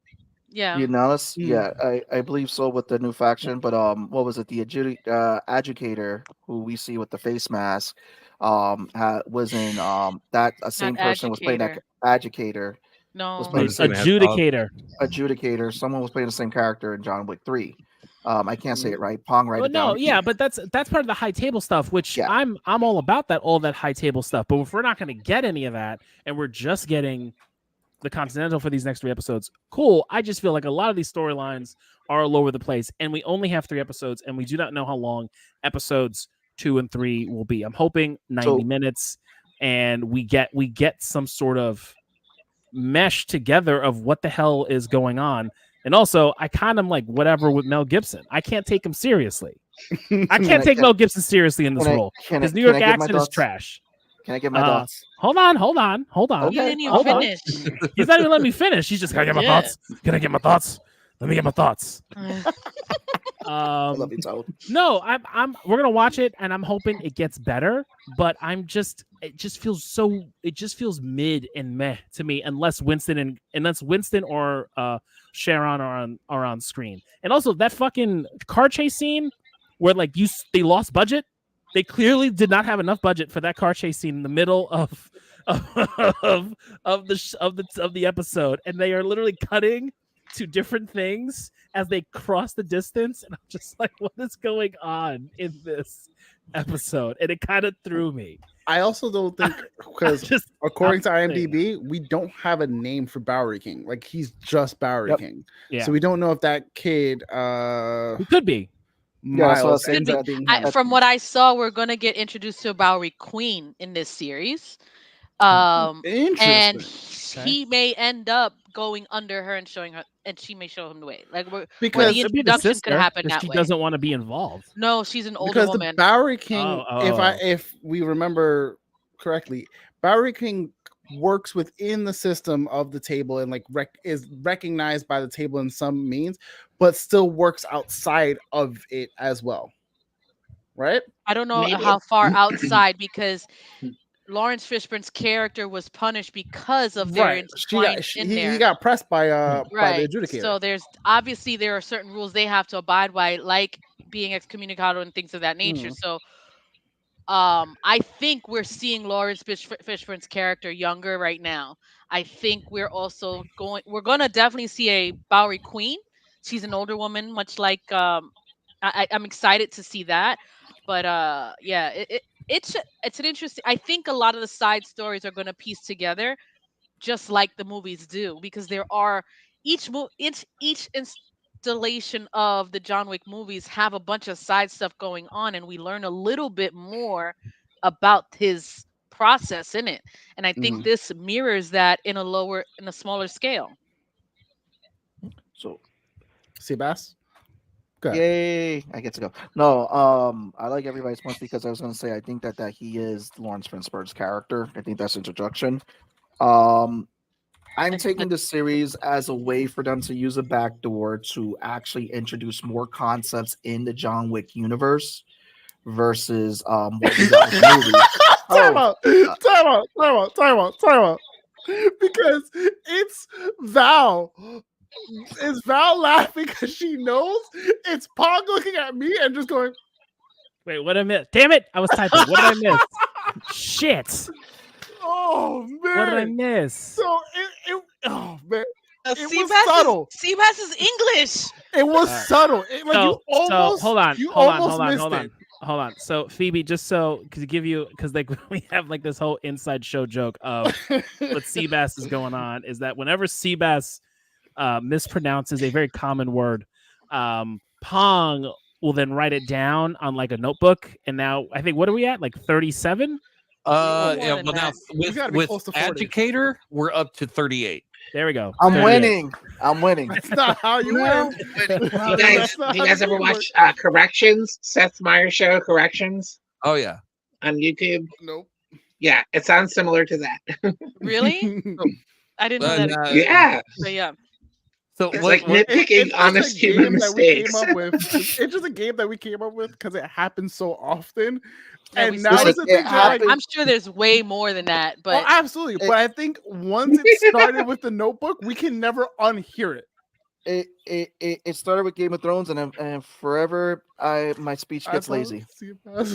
Yeah. The Nihilists? Yeah, I believe so with the new faction. But what was it? The Adjudicator, who we see with the face mask, was in that same person was playing that Adjudicator. No. Was I playing was gonna have to- Adjudicator. Someone was playing the same character in John Wick 3. I can't say it right. Pong, write Well, it down. no, yeah, but that's part of the high table stuff, which Yeah. I'm all about all that high table stuff. But if we're not going to get any of that, and we're just getting the Continental for these next 3 episodes, cool. I just feel like a lot of these storylines are all over the place, and we only have 3 episodes, and we do not know how long episodes 2 and 3 will be. I'm hoping 90 minutes, and we get some sort of mesh together of what the hell is going on. And also, I kind of like whatever with Mel Gibson. I can't take him seriously. I can't take Mel Gibson seriously in this role. His New York accent is trash. Can I get my thoughts? Hold on. Okay. You didn't even finish. He's not even letting me finish. He's just, can I get my thoughts? Can I get my thoughts? Let me get my thoughts. I love you, Toad. No, we're gonna watch it, and I'm hoping it gets better. But it just feels mid and meh to me, unless Winston or Sharon are on screen. And also that fucking car chase scene where like they lost budget. They clearly did not have enough budget for that car chase scene in the middle of the episode, and they are literally cutting to different things as they cross the distance, and I'm just like, what is going on in this episode? And it kind of threw me. I also don't think, because according to IMDb, we don't have a name for Bowery King. Like, he's just Bowery King. Yeah. So we don't know if that kid who could be Miles from what I saw, we're gonna get introduced to a Bowery Queen in this series. And he may end up going under her and showing her, and she may show him the way. Like because the introduction could happen that she way. Doesn't want to be involved. No, she's an older woman. The Bowery King, if we remember correctly, Bowery King works within the system of the table and like is recognized by the table in some means, but still works outside of it as well. Right? I don't know how far outside, because Lawrence Fishburne's character was punished because of their intertwined in there. He got pressed by the adjudicator. So there are certain rules they have to abide by, like being excommunicado and things of that nature. So I think we're seeing Lawrence Fishburne's character younger right now. I think we're gonna definitely see a Bowery Queen. She's an older woman, much like I'm excited to see that. But it's an interesting. I think a lot of the side stories are going to piece together, just like the movies do, because there are each installation of the John Wick movies have a bunch of side stuff going on, and we learn a little bit more about his process in it. And I think this mirrors that in a smaller scale. So, Sebastian. Yay! I get to go. No, I like everybody's points because I was going to say I think that he is Lawrence Fishburne's character. I think that's introduction. I'm taking the series as a way for them to use a backdoor to actually introduce more concepts in the John Wick universe versus what we got with the movie. Time out. Because it's Val. Is Val laughing because she knows it's Pong looking at me and just going, wait, what did I miss? Damn it! I was typing. What did I miss? Shit! Oh man! What did I miss? So it oh man! It was Seabass subtle. Seabass is English. It was subtle. Hold on. So Phoebe, just so because like we have like this whole inside show joke of what Seabass is going on is that whenever Seabass mispronounces a very common word, Pong will then write it down on like a notebook. And now I think, what are we at? Like 37? Well now with Adjudicator, we're up to 38. There we go. I'm winning. That's not how you win. Do you guys ever watch Corrections? Seth Meyers show Corrections? Oh yeah. On YouTube? Nope. Yeah, it sounds similar to that. Really? I didn't know that. Yeah. So yeah. So It's like nitpicking honest human mistakes. It's just a game that we came up with because it happens so often. Yeah, And now it's a thing I'm sure there's way more than that, but absolutely. But I think once it started with the Notebook, we can never unhear it. It started with Game of Thrones, and forever my speech gets lazy.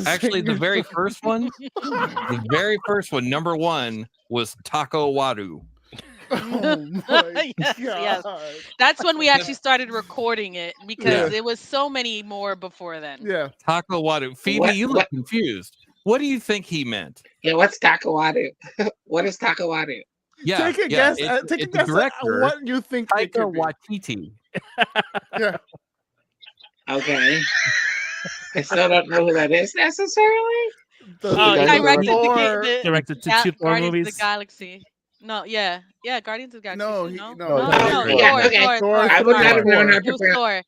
Actually, the very first one, number one was Taco Wadu. Yes. That's when we actually started recording it because there was so many more before then. Yeah. Taco Wadu. Phoebe, you look confused. What do you think he meant? Yeah, what's Taco Wadu? What is Taco Wadu? Yeah, take a guess. Take a guess at what you think it could be. Waititi. Yeah. Okay. I still don't know who that is necessarily. Directed to two Guardians movies. of the Galaxy. No, yeah, Guardians of the Galaxy. No, Thor. I would not have known how to pronounce. Thor.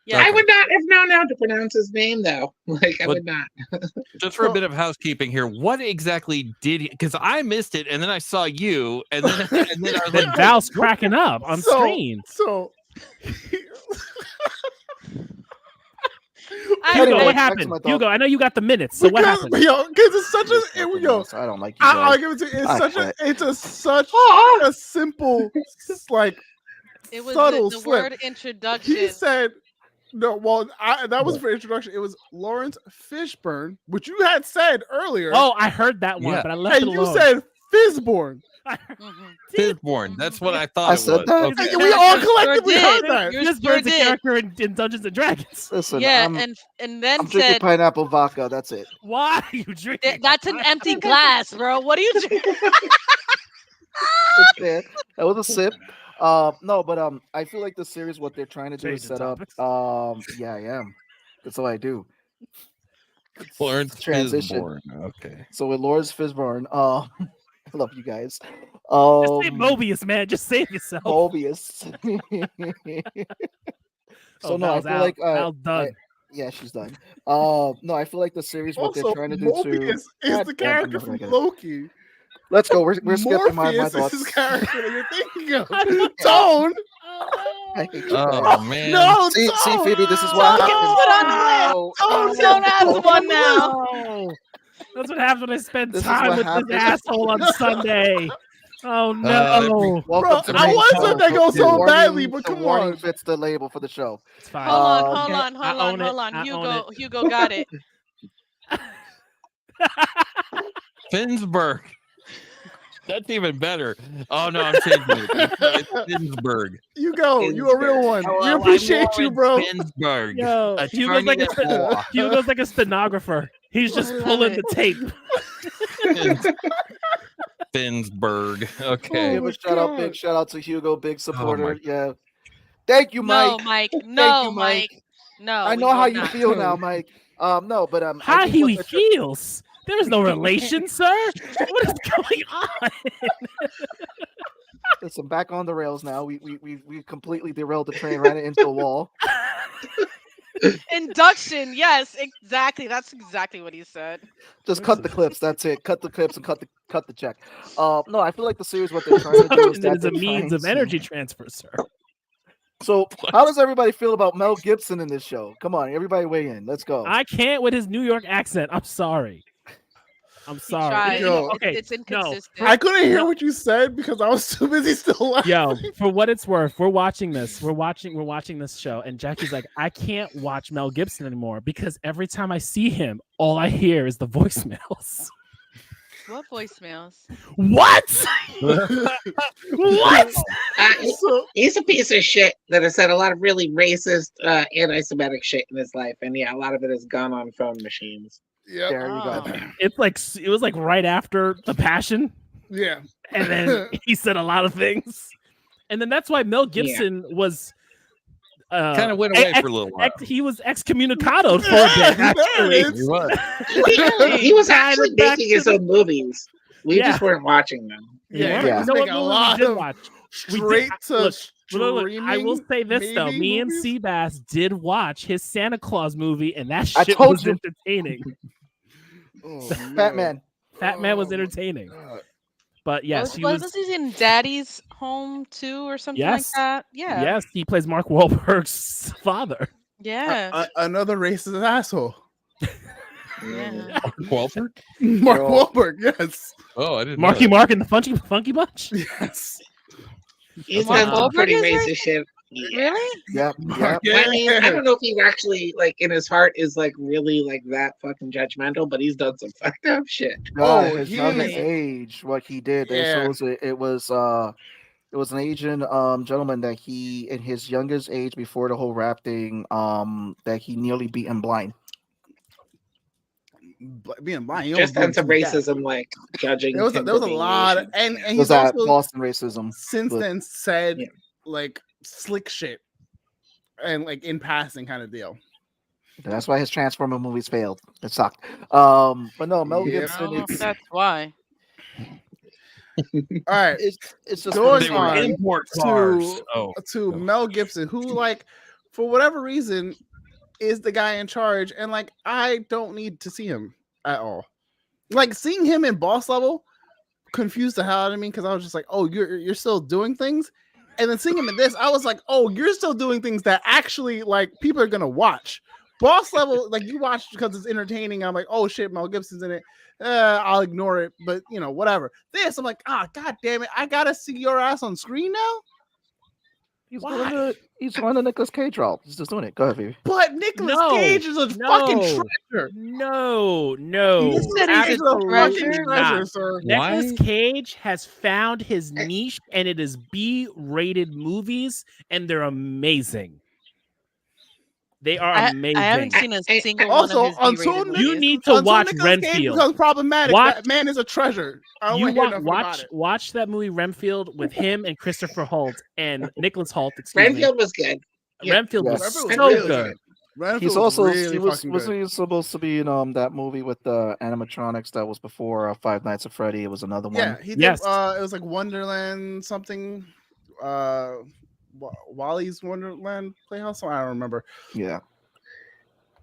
Yeah, I would not have known how to pronounce his name though. Like I would not. Just for a bit of housekeeping here, what exactly did he? Because I missed it, and then I saw you, and then I was like, Val's cracking up on screen. So. Hugo, what happened? Hugo, I know you got the minutes. So what happened? Because it's such a I don't like you. I'll give it to you. It's such a simple, like it was subtle the slip. word introduction. He said, "No, well, that was for introduction. It was Lawrence Fishburne, which you had said earlier." Oh, I heard that one, but I left it alone. And you said Fizborn. Fizborn. That's what I thought. I said that. Okay. We all collectively heard that. Fizborn's a character in Dungeons and Dragons. Listen, and then I'm drinking pineapple vodka. That's it. Why are you drinking? That's an empty glass, bro. What are you drinking? That was a sip. No, but I feel like the series, what they're trying to do is set up. Yeah, I am. That's what I do. Lawrence transition. Fishburne. Okay. So with Lawrence Fishburne, I love you guys. Just say Mobius, man. Just save yourself. Mobius. So no, I feel like done. Yeah, she's done. No, I feel like the series, what they're trying to do Mobius is the character from Loki. Let's go. We're skipping my thoughts. Is his character that you're thinking of. Tone. Oh man. No, see, Phoebe, this is what happens. Tone has one now. That's what happens when I spend time with this asshole on Sunday. Oh no! Bro, I want something that goes so badly, but come on. Fits the label for the show. It's fine. Hold on. Hugo got it. Finsburg. That's even better. Oh no, I'm changing it. It's Finsburg. You go. You a real one. We appreciate you, bro. Finsburg. Yo, Hugo's like a stenographer. He's just pulling the tape. Finsburg. Okay. Give a big shout out to Hugo, big supporter. Yeah. Thank you, Mike. No, Mike. No. I know how you feel now, Mike. No, but how he feels. There's no relation, sir. What is going on? Listen, back on the rails now. We completely derailed the train, ran it into a wall. Induction, yes, exactly. That's exactly what he said. Just cut the clips. That's it. Cut the clips and cut the check. No, I feel like the series, what they're trying to do is that it's a means of energy transfer, sir. So, how does everybody feel about Mel Gibson in this show? Come on, everybody, weigh in. Let's go. I can't with his New York accent. I'm sorry. Okay, it's inconsistent. No, I couldn't hear what you said because I was too busy still laughing. Yo, for what it's worth, we're watching this. We're watching this show, and Jackie's like, I can't watch Mel Gibson anymore because every time I see him, all I hear is the voicemails. What voicemails? What? What? He's a piece of shit that has said a lot of really racist, anti-Semitic shit in his life, and yeah, a lot of it has gone on phone machines. Yeah, there you go. It's like it was like right after The Passion. Yeah, and then he said a lot of things, and then that's why Mel Gibson was kind of went away for a little while. He was excommunicado for a bit. Actually, he was actually making his own movies. We just weren't watching them. Yeah. You know what movie we did watch? Straight to streaming. I will say this though: me and Seabass did watch his Santa Claus movie, and that shit was entertaining. Fat Man was entertaining. But yes, was he in Daddy's Home too, or something like that? Yeah. Yes, he plays Mark Wahlberg's father. Yeah. Another racist asshole. Yeah. Mark Wahlberg? Mark Wahlberg, yes. Oh, I didn't Marky know that. Mark and the Funky Bunch? Yes. He's Mark done some Wahlberg pretty is racist racist? shit. Really? Yep. I mean, I don't know if he actually, like, in his heart is, like, really, like, that fucking judgmental, but he's done some fucked up shit. His young age, what he did. Yeah. So it was an Asian gentleman that he, in his youngest age, before the whole rap thing, that he nearly beat him blind. Being blind, he Just done almost some beat him to death. racism, like judging. There was a lot, and Was he's that also Boston racism? since then said like slick shit and like in passing kind of deal. That's why his Transformer movies failed. It sucked. But no, Mel I Gibson. don't know if that's why. All right, it's just going They were on import cars. to Mel Gibson, who, like, for whatever reason, is the guy in charge, and like I don't need to see him at all. Like, seeing him in Boss Level confused the hell out of me, because I was just like, oh, you're still doing things, and then seeing him in this, I was like, oh, you're still doing things that actually, like, people are gonna watch. Boss Level, like, you watch because it's entertaining. I'm like, oh shit, Mel Gibson's in it. I'll ignore it, but you know, whatever. This, I'm like, god damn it, I gotta see your ass on screen now. He's running the Nicolas Cage role. He's just doing it. Go ahead, baby. But Nicolas Cage is a fucking treasure. No. You said he's a treasure, sir. Nicolas Cage has found his niche, and it is B-rated movies, and they're amazing. They are amazing. I haven't seen a single also, one of his B-rated movies. You need to watch Renfield. Becomes problematic. That man is a treasure. Watch that movie Renfield with him and Christopher Holt and Nicholas Holt. Renfield was good. Renfield was so good. He's also he was supposed to be in that movie with the animatronics that was before Five Nights at Freddy. It was another one. Yeah, he did. It was like Wonderland something. Wally's Wonderland Playhouse. I don't remember. Yeah.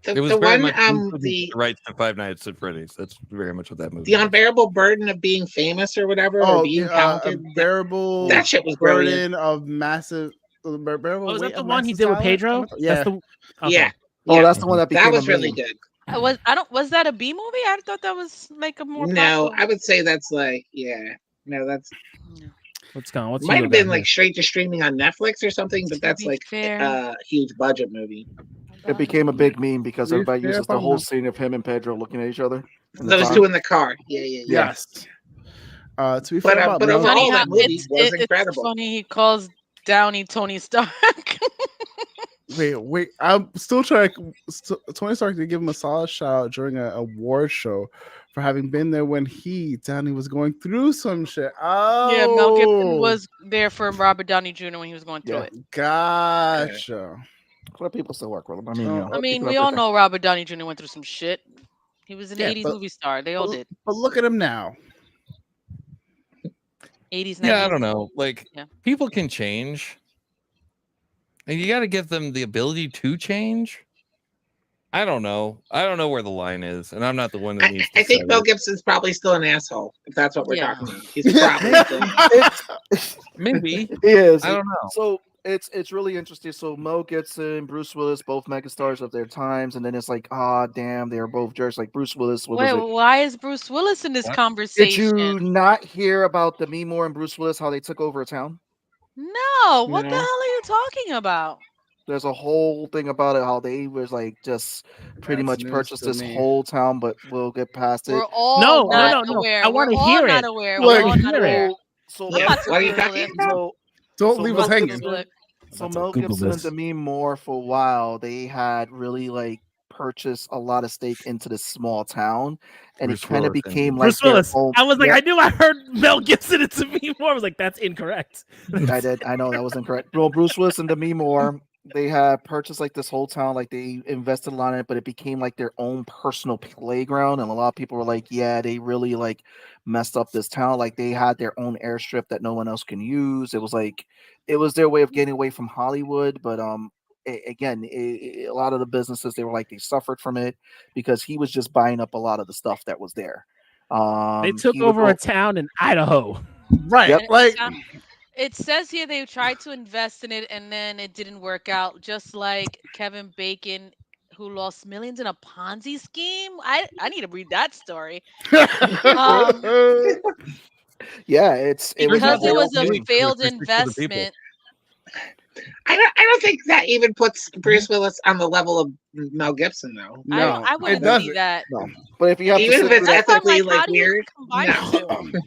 It was very much the rights to Five Nights at Freddy's. That's very much what that movie. The unbearable burden of being famous or whatever, or being talented. Unbearable that shit was burden brilliant. of massive. Unbearable was that the one he did with Pedro? Yeah. Yeah. Oh, that's the one that became that was really good. Was that a B movie? I thought that was like a more. No, popular. I would say that's like that's. What's going on? Might have been like straight to streaming on Netflix or something, but that's like a huge budget movie. It became a big meme because everybody uses the whole scene of him and Pedro looking at each other. Those two in the car. Yeah. Yes. To be fair, but overall, that movie was incredible. It's funny he calls Downey Tony Stark. Wait! I'm still trying. Tony Stark to give him a solid shout out during an award show for having been there when Downey was going through some shit. Oh, yeah, Mel Gibson was there for Robert Downey Jr. when he was going through it. Gotcha. A lot of people still work with him. I mean, we all know Robert Downey Jr. went through some shit. He was an 80s movie star. They all did. But look at him now. 80s, 90s. Yeah, I don't know. Like, people can change. And you got to give them the ability to change. I don't know. I don't know where the line is, and I'm not the one that needs to I think Mel Gibson's probably still an asshole, if that's what we're talking about. He's probably still. Maybe. He is. I don't know. So it's really interesting. So Mel Gibson, Bruce Willis, both megastars of their times, and then it's like, damn, they are both jerks. Like Bruce Willis. Wait, why is Bruce Willis in this conversation? Did you not hear about the Moore and Bruce Willis, how they took over a town? No, what the hell are you talking about? There's a whole thing about it, how they was like just pretty much purchased this whole town, but we'll get past it. We're all no. aware. I want to hear it. We're all not aware. So what are you talking about? Don't leave us hanging. So Mel Gibson and Demi Moore, for a while, they had really like purchased a lot of stake into this small town, and Bruce it kind of became like Bruce Willis. I was like, I knew I heard Mel Gibson and Demi Moore. I was like, that's incorrect. I know that was incorrect. Well, Bruce Willis and Demi Moore, they had purchased like this whole town, like they invested a lot in it, but it became like their own personal playground. And a lot of people were like, yeah, they really like messed up this town. Like they had their own airstrip that no one else can use. It was like, it was their way of getting away from Hollywood. But a lot of the businesses, they were like, they suffered from it because he was just buying up a lot of the stuff that was there. They took over a town in Idaho. Right. Yep. Like it says here they tried to invest in it and then it didn't work out, just like Kevin Bacon, who lost millions in a Ponzi scheme. I need to read that story. Yeah, it because it was a doing failed for people. investment. I don't think that even puts Bruce Willis on the level of Mel Gibson, though. no, I wouldn't it doesn't. see that. No, but if you have Even to if sit it's through, That's why I'm ethically like, how do you weird, combine no. the two?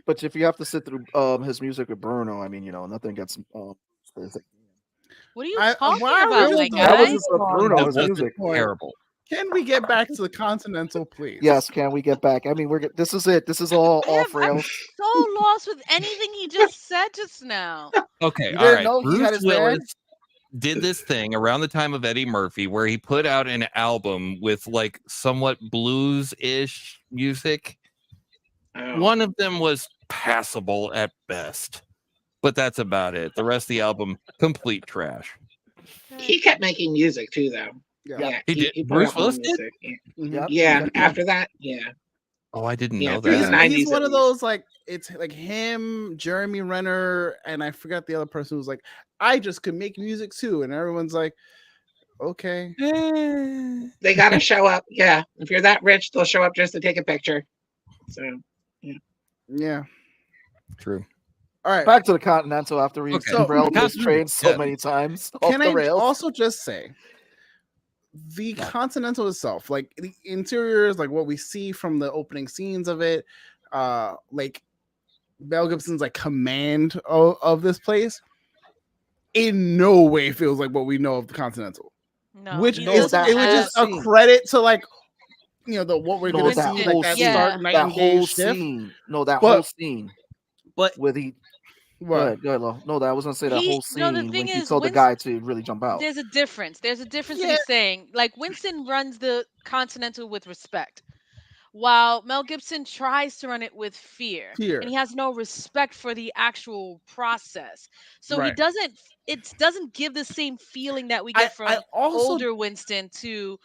but if you have to sit through his music with Bruno, I mean, nothing gets. What are you I- talking why are we about, just my going That was guy? just with Bruno, That his wasn't music. terrible. Can we get back to the Continental, please? Yes, can we get back? I mean, this is it. This is all I'm rails. so lost with anything he just said just now. Okay, You all didn't right. know he had Bruce his dad? Willis did this thing around the time of Eddie Murphy where he put out an album with like somewhat blues-ish music. Oh. One of them was passable at best, but that's about it. The rest of the album, complete trash. He kept making music too, though. Yeah. He did. put Bruce out more Willis did? music. Yeah. Yep. Yeah, after that, yeah. Oh, I didn't Yeah, know for the that. 90s He's one at of those like it's like him, Jeremy Renner, and I forgot the other person who's like, I just could make music too, and everyone's like, okay. They gotta show up. Yeah, if you're that rich, they'll show up just to take a picture. So Yeah. True. All right. Back to the Continental after we've Okay. derailed this Continental, train so yeah. many times off Can the I rails. also just say the Continental itself, like the interiors, like what we see from the opening scenes of it, like Mel Gibson's like command of this place, in no way feels like what we know of the Continental. No, Which he is doesn't it was have- just a credit to like the what we're No, gonna that see, whole like that scene. start night That and day whole shift. scene. No, that But- whole scene. But With he. what? Go ahead, Lo. No, I was gonna say that He- whole no, the scene thing when he is, told the Winston- guy to really jump out. There's a difference. There's a difference that Yeah. he's saying. Like Winston runs the Continental with respect, while Mel Gibson tries to run it with fear. Fear. And he has no respect for the actual process. So he Right. doesn't. It doesn't give the same feeling that we I get from also older Winston to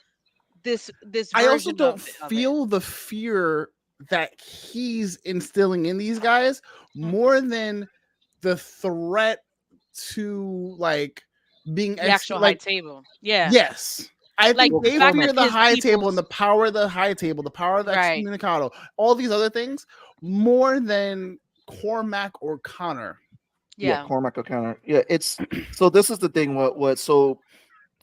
this. I also version don't of it. feel the fear that he's instilling in these guys more than the threat to like being the actual like high table. Yeah. yes. I Like, think the they fact fear that the his high table people's- and the power of the high table, the power of the Right. excommunicado, all these other things more than Cormac or Connor. Yeah. Cormac O'Connor. Yeah, it's so this is the thing. What so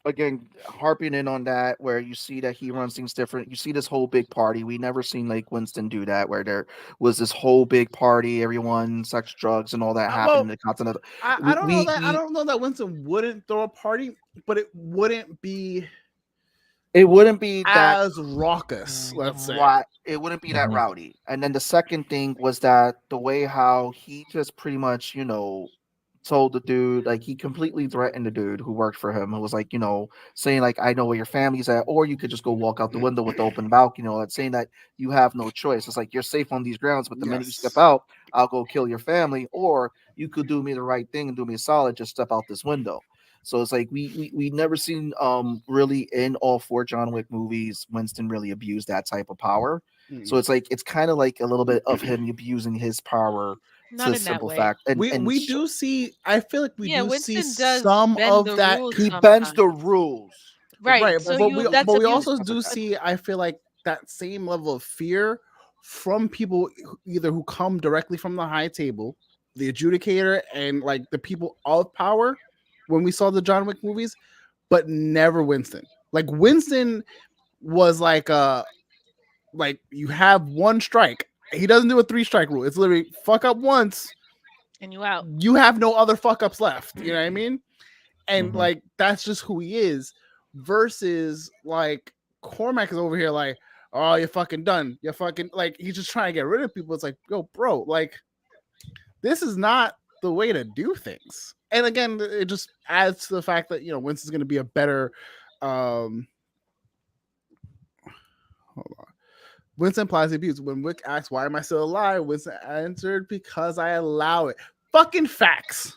again harping in on that where you see that he runs things different. You see this whole big party. We never seen like Winston do that where there was this whole big party, everyone, sex, drugs, and all that happened in the Continental. I don't know that I don't know that Winston wouldn't throw a party, but it wouldn't be that as raucous, let's say. it wouldn't be that rowdy. And then the second thing was that the way how he just pretty much told the dude, like he completely threatened the dude who worked for him, who was like, saying like, I know where your family's at, or you could just go walk out the window with the open balcony, like saying that you have no choice. It's like you're safe on these grounds, but the minute you step out, I'll go kill your family, or you could do me the right thing and do me a solid, just step out this window. So it's like we never seen really in all 4 John Wick movies Winston really abused that type of power. So it's like it's kind of like a little bit of him abusing his power. Not in that way. Fact. And we do see. I feel like we do Winston see does some bend of the that. rules He sometimes. bends the rules, Right. So So but we also do see. I feel like that same level of fear from people either who come directly from the high table, the adjudicator, and like the people of power. When we saw the John Wick movies, but never Winston. Like Winston was like you have one strike. He doesn't do a 3-strike rule. It's literally fuck up once and you out. You have no other fuck ups left. You know what I mean? And like that's just who he is. Versus like Cormac is over here like, oh, you're fucking done. You're fucking like he's just trying to get rid of people. It's like, yo, bro, like this is not the way to do things. And again, it just adds to the fact that Winston's going to be a better. Hold on. Winston applies the abuse. When Wick asks, "Why am I still alive?" Winston answered, "Because I allow it." Fucking facts.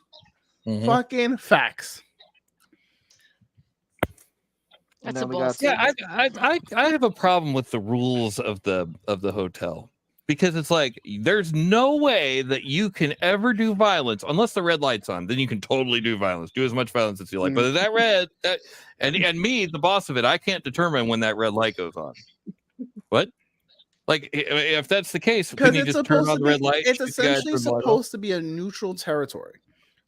Fucking facts. That's a bullshit. Yeah, I have a problem with the rules of the hotel. because it's like there's no way that you can ever do violence unless the red light's on. Then you can totally do violence, do as much violence as you like. But is that red, and me, the boss of it, I can't determine when that red light goes on. What? Like, if that's the case, can you just turn on the red light? It's essentially supposed to be a neutral territory.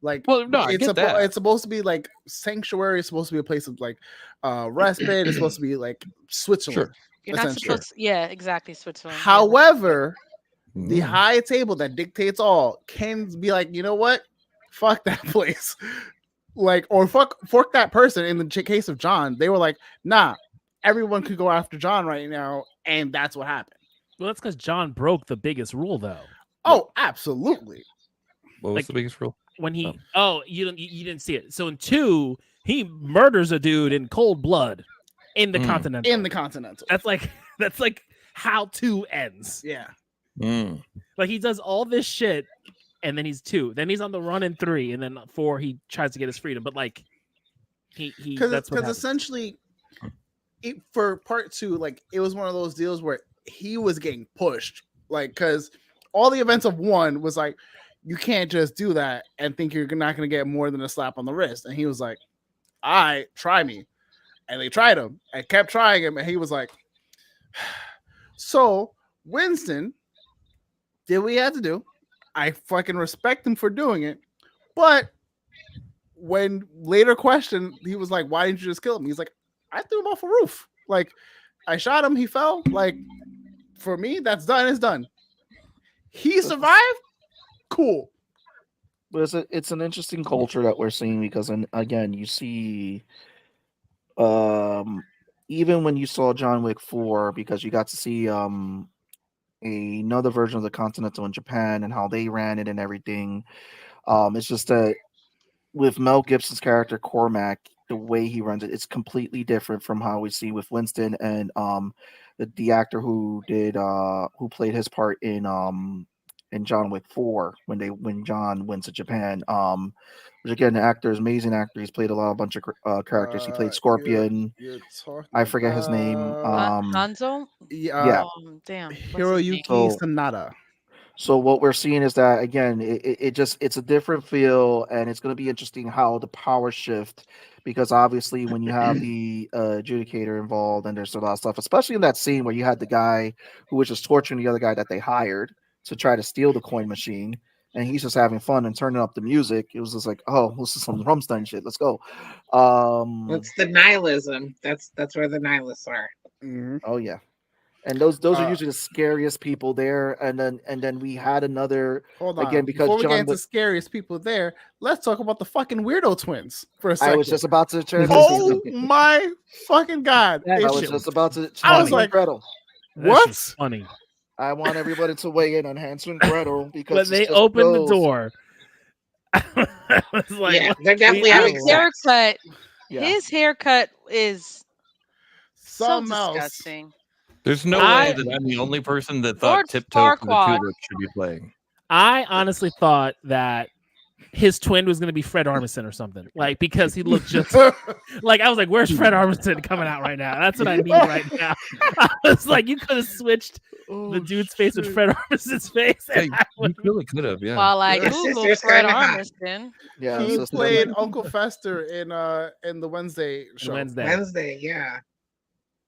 Like, well, no, I get that. It's supposed to be like sanctuary. It's supposed to be a place of like respite. It's supposed to be like Switzerland. Sure. You're not supposed to, yeah, exactly, Switzerland. However, the high table that dictates all can be like, you know what? Fuck that place. Like, or fuck that person. In the case of John, they were like, nah, everyone could go after John right now, and that's what happened. Well, that's because John broke the biggest rule, though. Oh, absolutely. What was the biggest rule? When he you didn't see it. So in 2, he murders a dude in cold blood in the Continental. In the Continental. That's like how 2 ends. Yeah. Like he does all this shit, and then he's 2. Then he's on the run in 3, and then 4 he tries to get his freedom. But like he because essentially for part 2, like it was one of those deals where he was getting pushed, like because all the events of 1 was like, you can't just do that and think you're not going to get more than a slap on the wrist. And he was like, all right, try me. And they tried him and kept trying him. And he was like, so Winston did what he had to do. I fucking respect him for doing it. But when later questioned, he was like, why didn't you just kill him? He's like, I threw him off a roof. Like, I shot him. He fell. Like, for me, that's done. It's done. He survived. Cool. But it's an interesting culture that we're seeing because, again, you see, even when you saw John Wick 4, because you got to see another version of the Continental in Japan and how they ran it and everything. It's just that with Mel Gibson's character Cormac, the way he runs it, it's completely different from how we see with Winston and the actor who played his part in John Wick 4 when John went to Japan. Which again, the actor is an amazing actor. He's played a bunch of characters. He played Scorpion. I forget his name. Hanzo? Yeah. Damn. Hiroyuki Sanada. So what we're seeing is that again, it's a different feel, and it's going to be interesting how the power shift, because obviously when you have the adjudicator involved, and there's a lot of stuff, especially in that scene where you had the guy who was just torturing the other guy that they hired to try to steal the coin machine, and he's just having fun and turning up the music. It was just like, oh, this is some Rammstein shit. Let's go. It's the nihilism. That's where the nihilists are. Mm-hmm. Oh yeah. And those are usually the scariest people there. And then we had another again because before we get into scariest people there, let's talk about the fucking weirdo twins for a second. I was just about to turn. Oh my fucking god! I was just about to. I was like, Gretel. What? Funny. I want everybody to weigh in on Hansel and Gretel because when they opened the door, I was like, yeah, they're definitely having haircut. Yeah. His haircut is so else. Disgusting. There's no way that I'm the only person that thought Tiptoe from the Tulip should be playing. I honestly thought that his twin was going to be Fred Armisen or something, like because he looked just like I was like, "Where's Fred Armisen coming out right now? That's what I need right now." I was like, "You could have switched the dude's face with Fred Armisen's face." Yeah, you really could have, yeah. Well, like Google Fred Armisen. Yeah, he played Uncle Fester in the Wednesday show. Wednesday, yeah.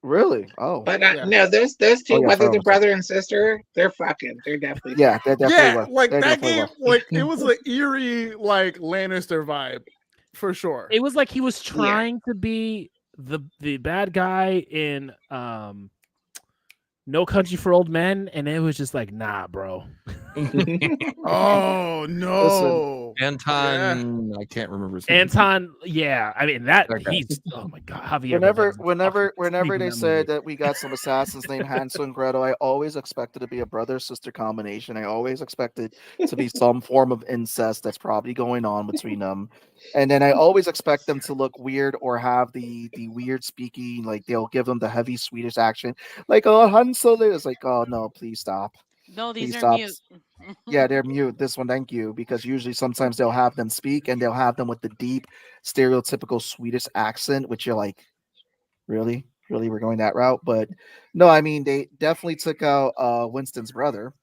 Really? Oh, but no, those two, whether they're brother and sister, they're fucking. They're definitely. Yeah, they're definitely. Like that game, like it was an eerie, like Lannister vibe, for sure. It was like he was trying to be the bad guy in No Country for Old Men, and it was just like, nah, bro. Oh no, listen, Anton, I can't remember his name. Anton, yeah, I mean that he's oh my god, Javier. Whenever they said that we got some assassins named Hansel and Gretel, I always expected to be a brother-sister combination. I always expected to be some form of incest that's probably going on between them, and then I always expect them to look weird or have the weird speaking, like they'll give them the heavy Swedish accent, like oh Hansel is like oh no, please stop. No, these are mute. Yeah, they're mute. This one, thank you, because usually sometimes they'll have them speak and they'll have them with the deep, stereotypical Swedish accent, which you're like, really, we're going that route. But no, I mean they definitely took out Winston's brother.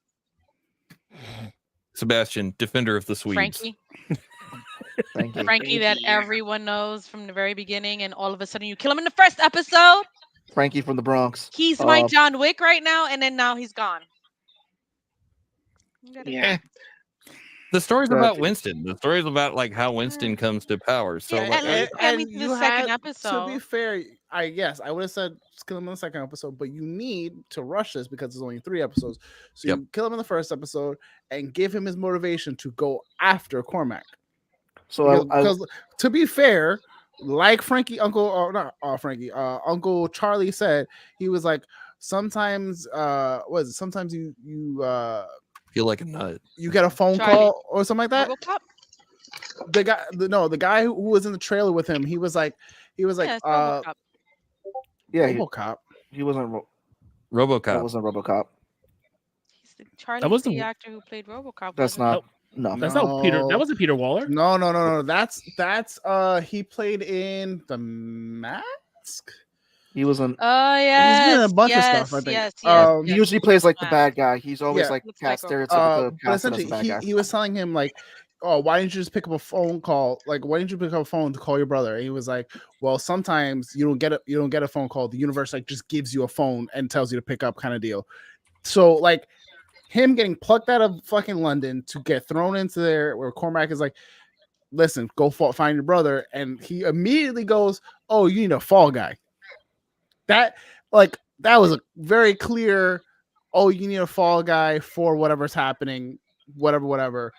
Sebastian, defender of the Swedes. Frankie that everyone knows from the very beginning, and all of a sudden you kill him in the first episode. Frankie from the Bronx. He's my John Wick right now, and then now he's gone. Yeah. The story's about Winston. The story's about like how Winston comes to power. So at least the second episode. To be fair, I would have said kill him in the second episode, but you need to rush this because there's only 3 episodes. So you kill him in the first episode and give him his motivation to go after Cormac. So because to be fair, like Uncle Charlie said, he was like, sometimes sometimes you feel like a nut. You get a phone call or something like that. RoboCop? The guy who was in the trailer with him, he was like, RoboCop. RoboCop. He wasn't RoboCop. That wasn't RoboCop. Charlie was the actor who played RoboCop. That's not. No, that's not Peter. That wasn't Peter Waller. No. That's he played in The Mask. He was in. Oh yeah, he's been in a bunch of stuff. I think. Yes, he usually plays like the bad guy. He's always like cast stereotypical. But essentially, he was telling him like, "Oh, why didn't you just pick up a phone call? Like, why didn't you pick up a phone to call your brother?" And he was like, "Well, sometimes you don't get a phone call. The universe like just gives you a phone and tells you to pick up, kind of deal." So like, him getting plucked out of fucking London to get thrown into there, where Cormac is like, "Listen, go find your brother," and he immediately goes, "Oh, you need a fall guy." That was a very clear, oh, you need a fall guy for whatever's happening, whatever.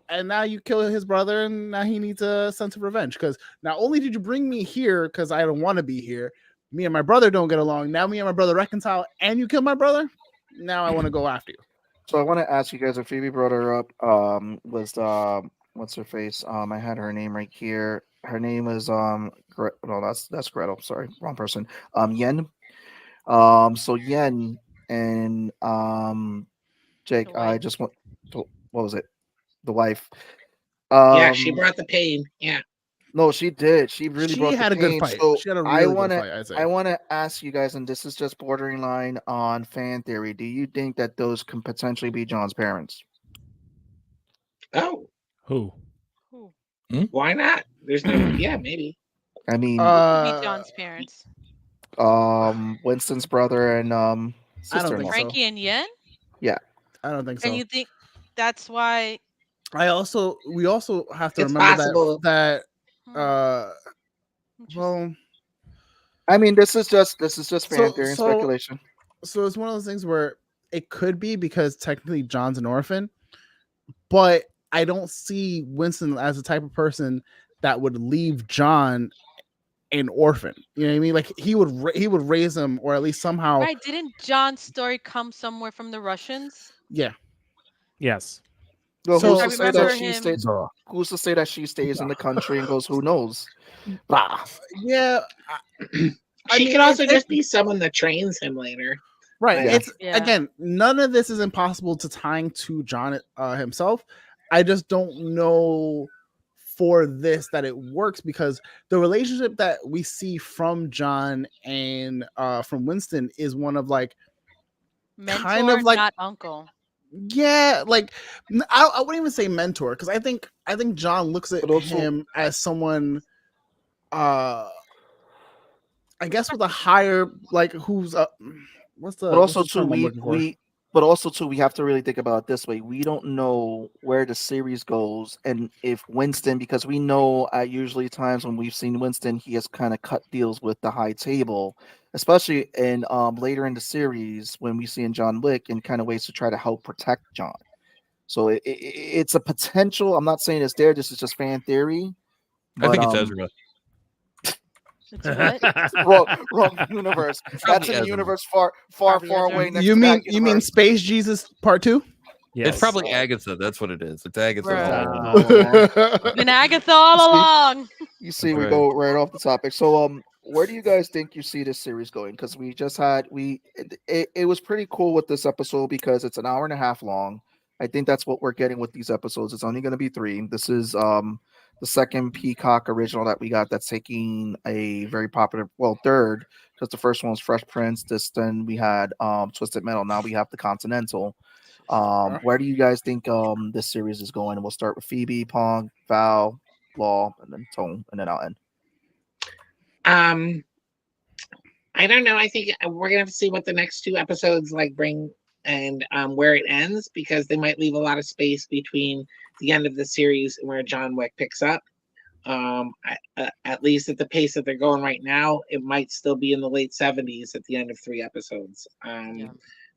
And now you kill his brother, and now he needs a sense of revenge. Because not only did you bring me here because I don't want to be here, me and my brother don't get along. Now me and my brother reconcile, and you kill my brother. Now I want to go after you. So I want to ask you guys, if Phoebe brought her up, was what's her face? I had her name right here. Her name is no, that's Gretel. Sorry, wrong person. Yen. So Yen and Jake. I just want. What was it? The wife. Yeah, she brought the pain. Yeah. No, she did. She really brought had the a pain. good fight. So she had a really good fight. I want to ask you guys, and this is just borderline on fan theory. Do you think that those can potentially be John's parents? Oh. Who? Why not? There's no. Yeah, maybe. I mean, be John's parents. Winston's brother and sister-in-law. Frankie and Yen. Yeah, I don't think so. And you think that's why? We also have to remember that. Well, I mean, this is just fan theory and speculation. So it's one of those things where it could be because technically John's an orphan, but I don't see Winston as the type of person that would leave John an orphan. You know what I mean? Like he would raise him, or at least somehow. Right? Didn't John's story come somewhere from the Russians? Yeah. Yes. Well, who's to say that she stays in the country and goes, who knows? Blah. Yeah. She could also just be someone that trains him later. Right. Again, none of this is impossible to tying to John himself. I just don't know for this that it works, because the relationship that we see from John and from Winston is one of like mentor, kind of like not uncle. Yeah, like I wouldn't even say mentor, because I think John looks at him as someone, I guess with a higher, like, who's what's the? But also too, we have to really think about it this way. We don't know where the series goes, and if Winston, because we know at usually times when we've seen Winston, he has kind of cut deals with the high table, especially in later in the series when we see in John Wick in kind of ways to try to help protect John. So it's a potential. I'm not saying it's there. This is just fan theory. But, I think it's Ezra. Wrong universe. That's in the universe far away. You mean Space Jesus Part 2? Yes. It's probably Agatha. That's what it is. It's Agatha. Been Agatha all along. You see, we go right off the topic. So, where do you guys think you see this series going? Because we just had it was pretty cool with this episode because it's an hour and a half long. I think that's what we're getting with these episodes. It's only going to be 3. This is the second Peacock original that we got that's taking a very popular, third, because the first one was Fresh Prince. Then we had Twisted Metal. Now we have the Continental. Where do you guys think this series is going? And we'll start with Phoebe, Pong, Val, Law, and then Tone, and then I'll end. I don't know. I think we're gonna have to see what the next 2 episodes like bring and where it ends, because they might leave a lot of space between the end of the series and where John Wick picks up. At least at the pace that they're going right now, it might still be in the late 70s at the end of 3 episodes.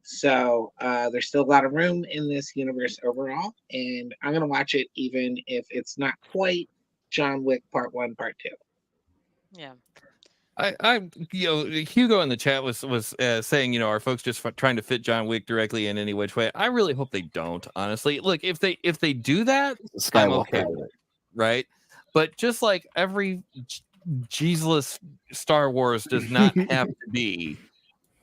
So there's still a lot of room in this universe overall, and I'm gonna watch it even if it's not quite John Wick Part 1, Part 2. Yeah. Hugo in the chat was saying, are folks just trying to fit John Wick directly in any which way? I really hope they don't. Honestly, look, if they do that, I'm okay with it, right? But just like every Jesus Star Wars does not have to be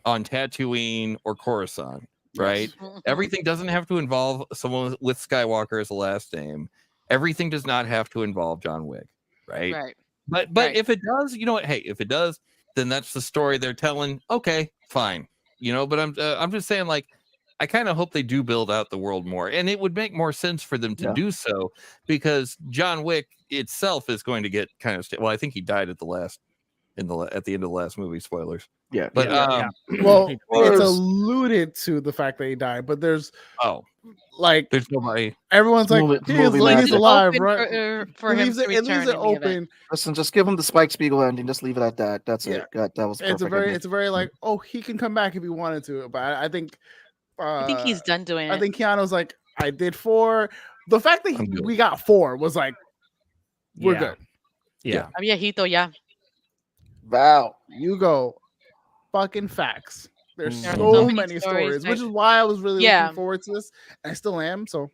on Tatooine or Coruscant, right? Yes. Everything doesn't have to involve someone with Skywalker as a last name. Everything does not have to involve John Wick, right? Right. But Right. if it does, you know what? Hey, if it does, then that's the story they're telling. Okay, fine. But I'm just saying, like, I kind of hope they do build out the world more, and it would make more sense for them to do so, because John Wick itself is going to get kind of well. I think he died at the end of the last movie. Spoilers. Yeah, but well, it's alluded to the fact that he died, but there's like there's nobody. Everyone's like he's alive, right? For him to return. It leaves it open. Listen, just give him the Spike Spiegel ending. Just leave it at that. That's it. That was perfect. It's a very like, oh, he can come back if he wanted to, but I think he's done doing it. I think Keanu's like, I did 4. The fact that we got 4 was like, we're good. Yeah. Viejito, yeah. Val, you go. Fucking facts. There's so many stories, which is why I was really looking forward to this. I still am. So.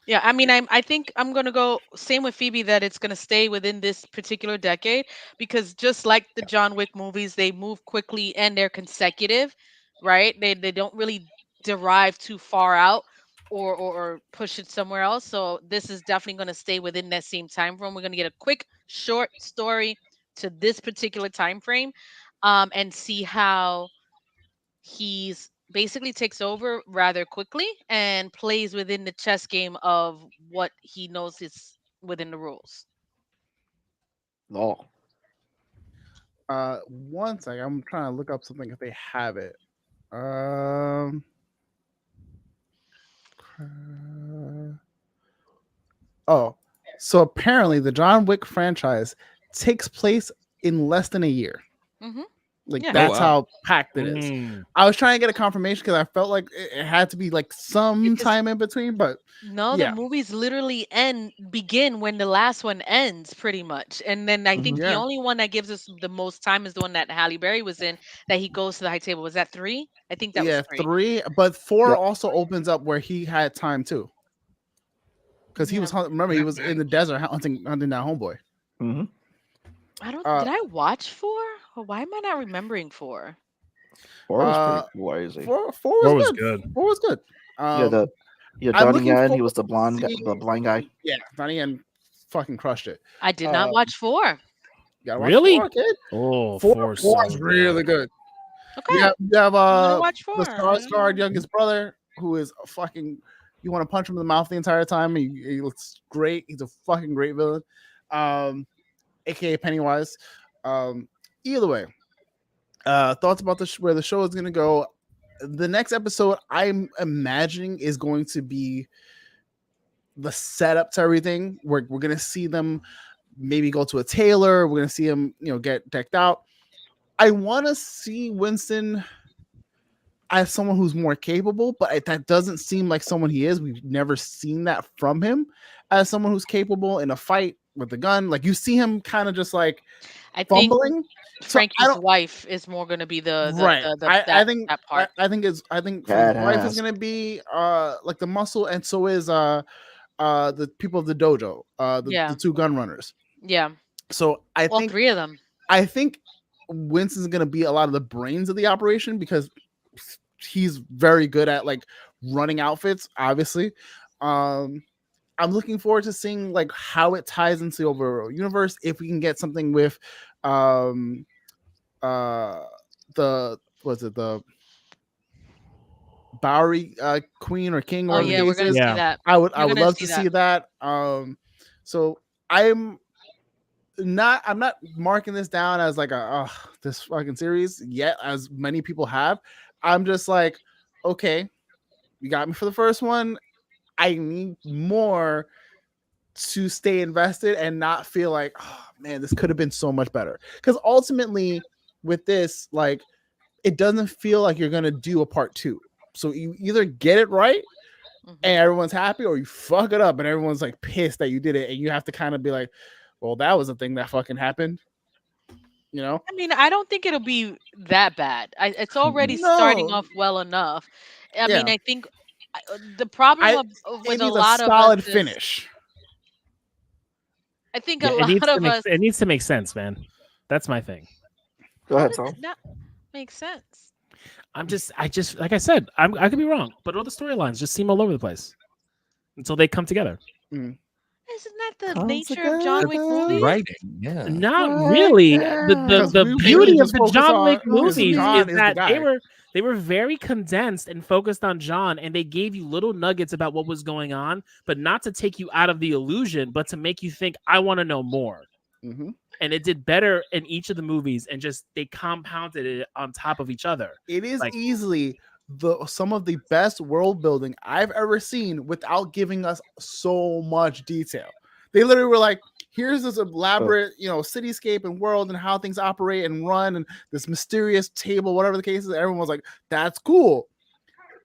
Yeah, I mean, I think I'm gonna go same with Phoebe, that it's gonna stay within this particular decade, because just like the John Wick movies, they move quickly and they're consecutive, right? They don't really derive too far out or push it somewhere else. So this is definitely gonna stay within that same time frame. We're gonna get a quick, short story to this particular time frame, and see how he's basically takes over rather quickly and plays within the chess game of what he knows is within the rules. Law. One second, I'm trying to look up something if they have it. Oh, so apparently the John Wick franchise takes place in less than a year. Mm-hmm. Like that's how packed it is. I was trying to get a confirmation because I felt like it had to be like some time in between, but no, the movies literally begin when the last one ends, pretty much. And then I think the only one that gives us the most time is the one that Halle Berry was in, that he goes to the high table. Was that 3? I think that was 3. But 4 also opens up where he had time too, because he was remember he was in the desert hunting that homeboy. Mm-hmm. I don't. Did I watch 4? Or why am I not remembering 4? 4 was pretty crazy. 4 was good. 4 was good. Donnie Yen, he was the blind guy. Yeah, Donnie Yen fucking crushed it. I did not watch 4. Really? 4, kid? Oh, 4 is really good. Okay. You have watch 4. the Skarsgård youngest brother, who is a fucking. You want to punch him in the mouth the entire time. He looks great. He's a fucking great villain. AKA Pennywise. Either way, thoughts about where the show is going to go. The next episode, I'm imagining, is going to be the setup to everything. We're going to see them maybe go to a tailor. We're going to see them, get decked out. I want to see Winston as someone who's more capable, but that doesn't seem like someone he is. We've never seen that from him as someone who's capable in a fight with a gun. Like, you see him kind of just like fumbling. Frankie's wife is more going to be the right. I think that part. I think his wife is going to be like the muscle, and so is the people of the dojo, the 2 gun runners. Yeah. So I think 3 of them. I think Winston's going to be a lot of the brains of the operation, because he's very good at like running outfits, obviously. I'm looking forward to seeing like how it ties into the overall universe. If we can get something with the Bowery Queen or King or Oh whatever yeah, the we're case gonna is. see Yeah. that. I would You're gonna love see to see that. So I'm not marking this down as like this fucking series yet, as many people have. I'm just like, okay, you got me for the first one. I need more to stay invested and not feel like, oh man, this could have been so much better. Because ultimately, with this, like, it doesn't feel like you're gonna do a part 2. So you either get it right and everyone's happy, or you fuck it up and everyone's like pissed that you did it, and you have to kind of be like, well, that was a thing that fucking happened. You know? I mean, I don't think it'll be that bad. It's already starting No. off well enough. I Yeah. mean, I think the problem It with a needs a lot of us solid is, finish. I think Yeah, a lot of us. it needs to make sense, man. That's my thing. Go ahead, How Tom. does that make sense? I just like I said, I could be wrong, but all the storylines just seem all over the place until they come together. Isn't that the nature of John Wick movies? Writing, yeah. Not really. The we beauty really of just the focus John on Wick who is movies John is is the that guy. they were very condensed and focused on John, and they gave you little nuggets about what was going on, but not to take you out of the illusion, but to make you think, I want to know more. Mm-hmm. And it did better in each of the movies, and just they compounded it on top of each other. It is Like, easily some of the best world building I've ever seen without giving us so much detail. They literally were like, here's this elaborate, cityscape and world and how things operate and run and this mysterious table, whatever the case is. Everyone was like, that's cool.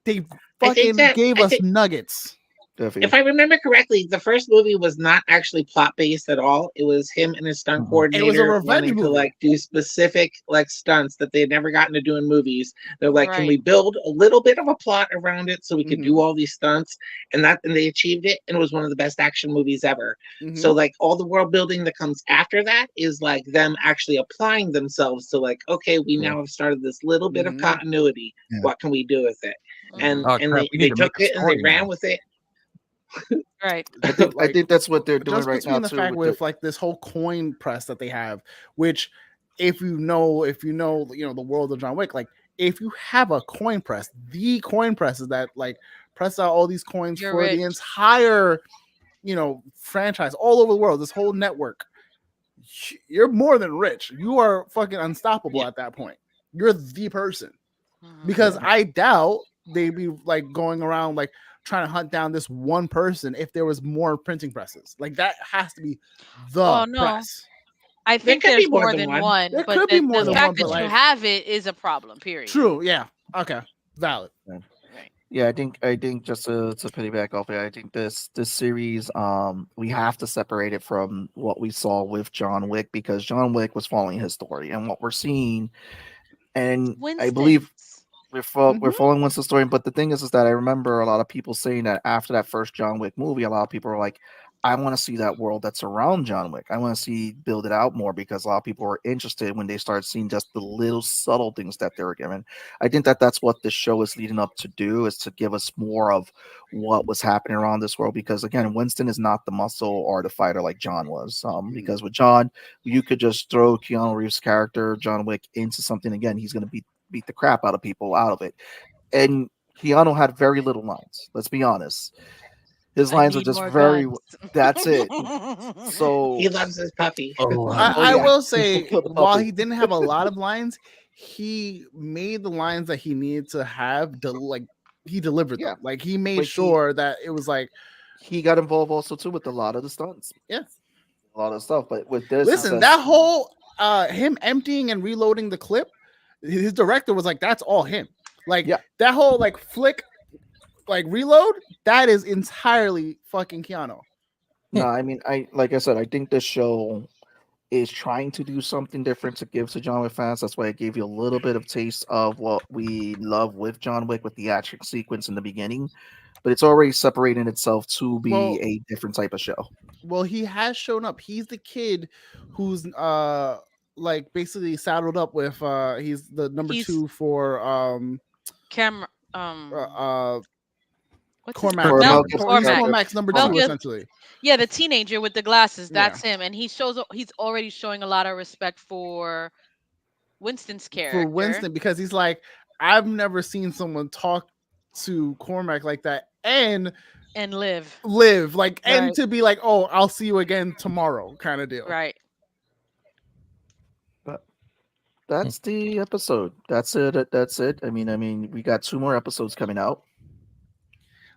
They fucking gave us nuggets. If I remember correctly, the first movie was not actually plot based at all. It was him and his stunt coordinator. It was a revenge movie. To like do specific like stunts that they had never gotten to do in movies. They're like, can we build a little bit of a plot around it so we could do all these stunts? And they achieved it, and it was one of the best action movies ever. So like all the world building that comes after that is like them actually applying themselves to like, okay, we now have started this little bit of continuity. Yeah. What can we do with it? And they took it and they ran with it. Right. I think that's what they're doing just right now. The fact with like this whole coin press that they have, which if you know the world of John Wick, like if you have a coin press, the coin press is that like press out all these coins for the entire franchise all over the world, this whole network. You're more than rich. You are fucking unstoppable at that point. You're the person. Because I doubt they'd be like going around like trying to hunt down this one person if there was more printing presses. Like that has to be the press. I think there's more than one. There but could be more the than fact one, that you have it is a problem, period. True, yeah. Okay. Valid. Yeah, I think just to piggyback off it, I think this series, we have to separate it from what we saw with John Wick, because John Wick was following his story, and what we're seeing, and I believe we're following Winston's story. But the thing is that I remember a lot of people saying that after that first John Wick movie, a lot of people were like, I want to see that world that's around John Wick. I want to see build it out more, because a lot of people were interested when they started seeing just the little subtle things that they were given. I think that's what this show is leading up to do, is to give us more of what was happening around this world. Because again, Winston is not the muscle or the fighter like John was. Because with John, you could just throw Keanu Reeves' character, John Wick, into something. Again, he's going to beat the crap out of people out of it. And Keanu had very little lines. Let's be honest. His lines are just very. That's it. So he loves his puppy. I will say, while he didn't have a lot of lines, he made the lines that he needed to have. He delivered them. Like he made sure that it was like he got involved also too with a lot of the stunts. Yeah, a lot of stuff. But with this, listen, that whole him emptying and reloading the clip, his director was like, "That's all him." Like that whole like flick. Like reload, that is entirely fucking Keanu. No, I mean, like I said, I think this show is trying to do something different to give to John Wick fans. That's why I gave you a little bit of taste of what we love with John Wick, with the action sequence in the beginning. But it's already separating itself to be a different type of show. Well, he has shown up. He's the kid who's like basically saddled up with he's the number 2 for Cormac's number 2 essentially. Yeah, the teenager with the glasses. That's him, and he's already showing a lot of respect for Winston's character. For Winston, because he's like, I've never seen someone talk to Cormac like that and live like right. and to be like, oh, I'll see you again tomorrow kind of deal. Right. But that's the episode. That's it. That's it. I mean, we got 2 more episodes coming out.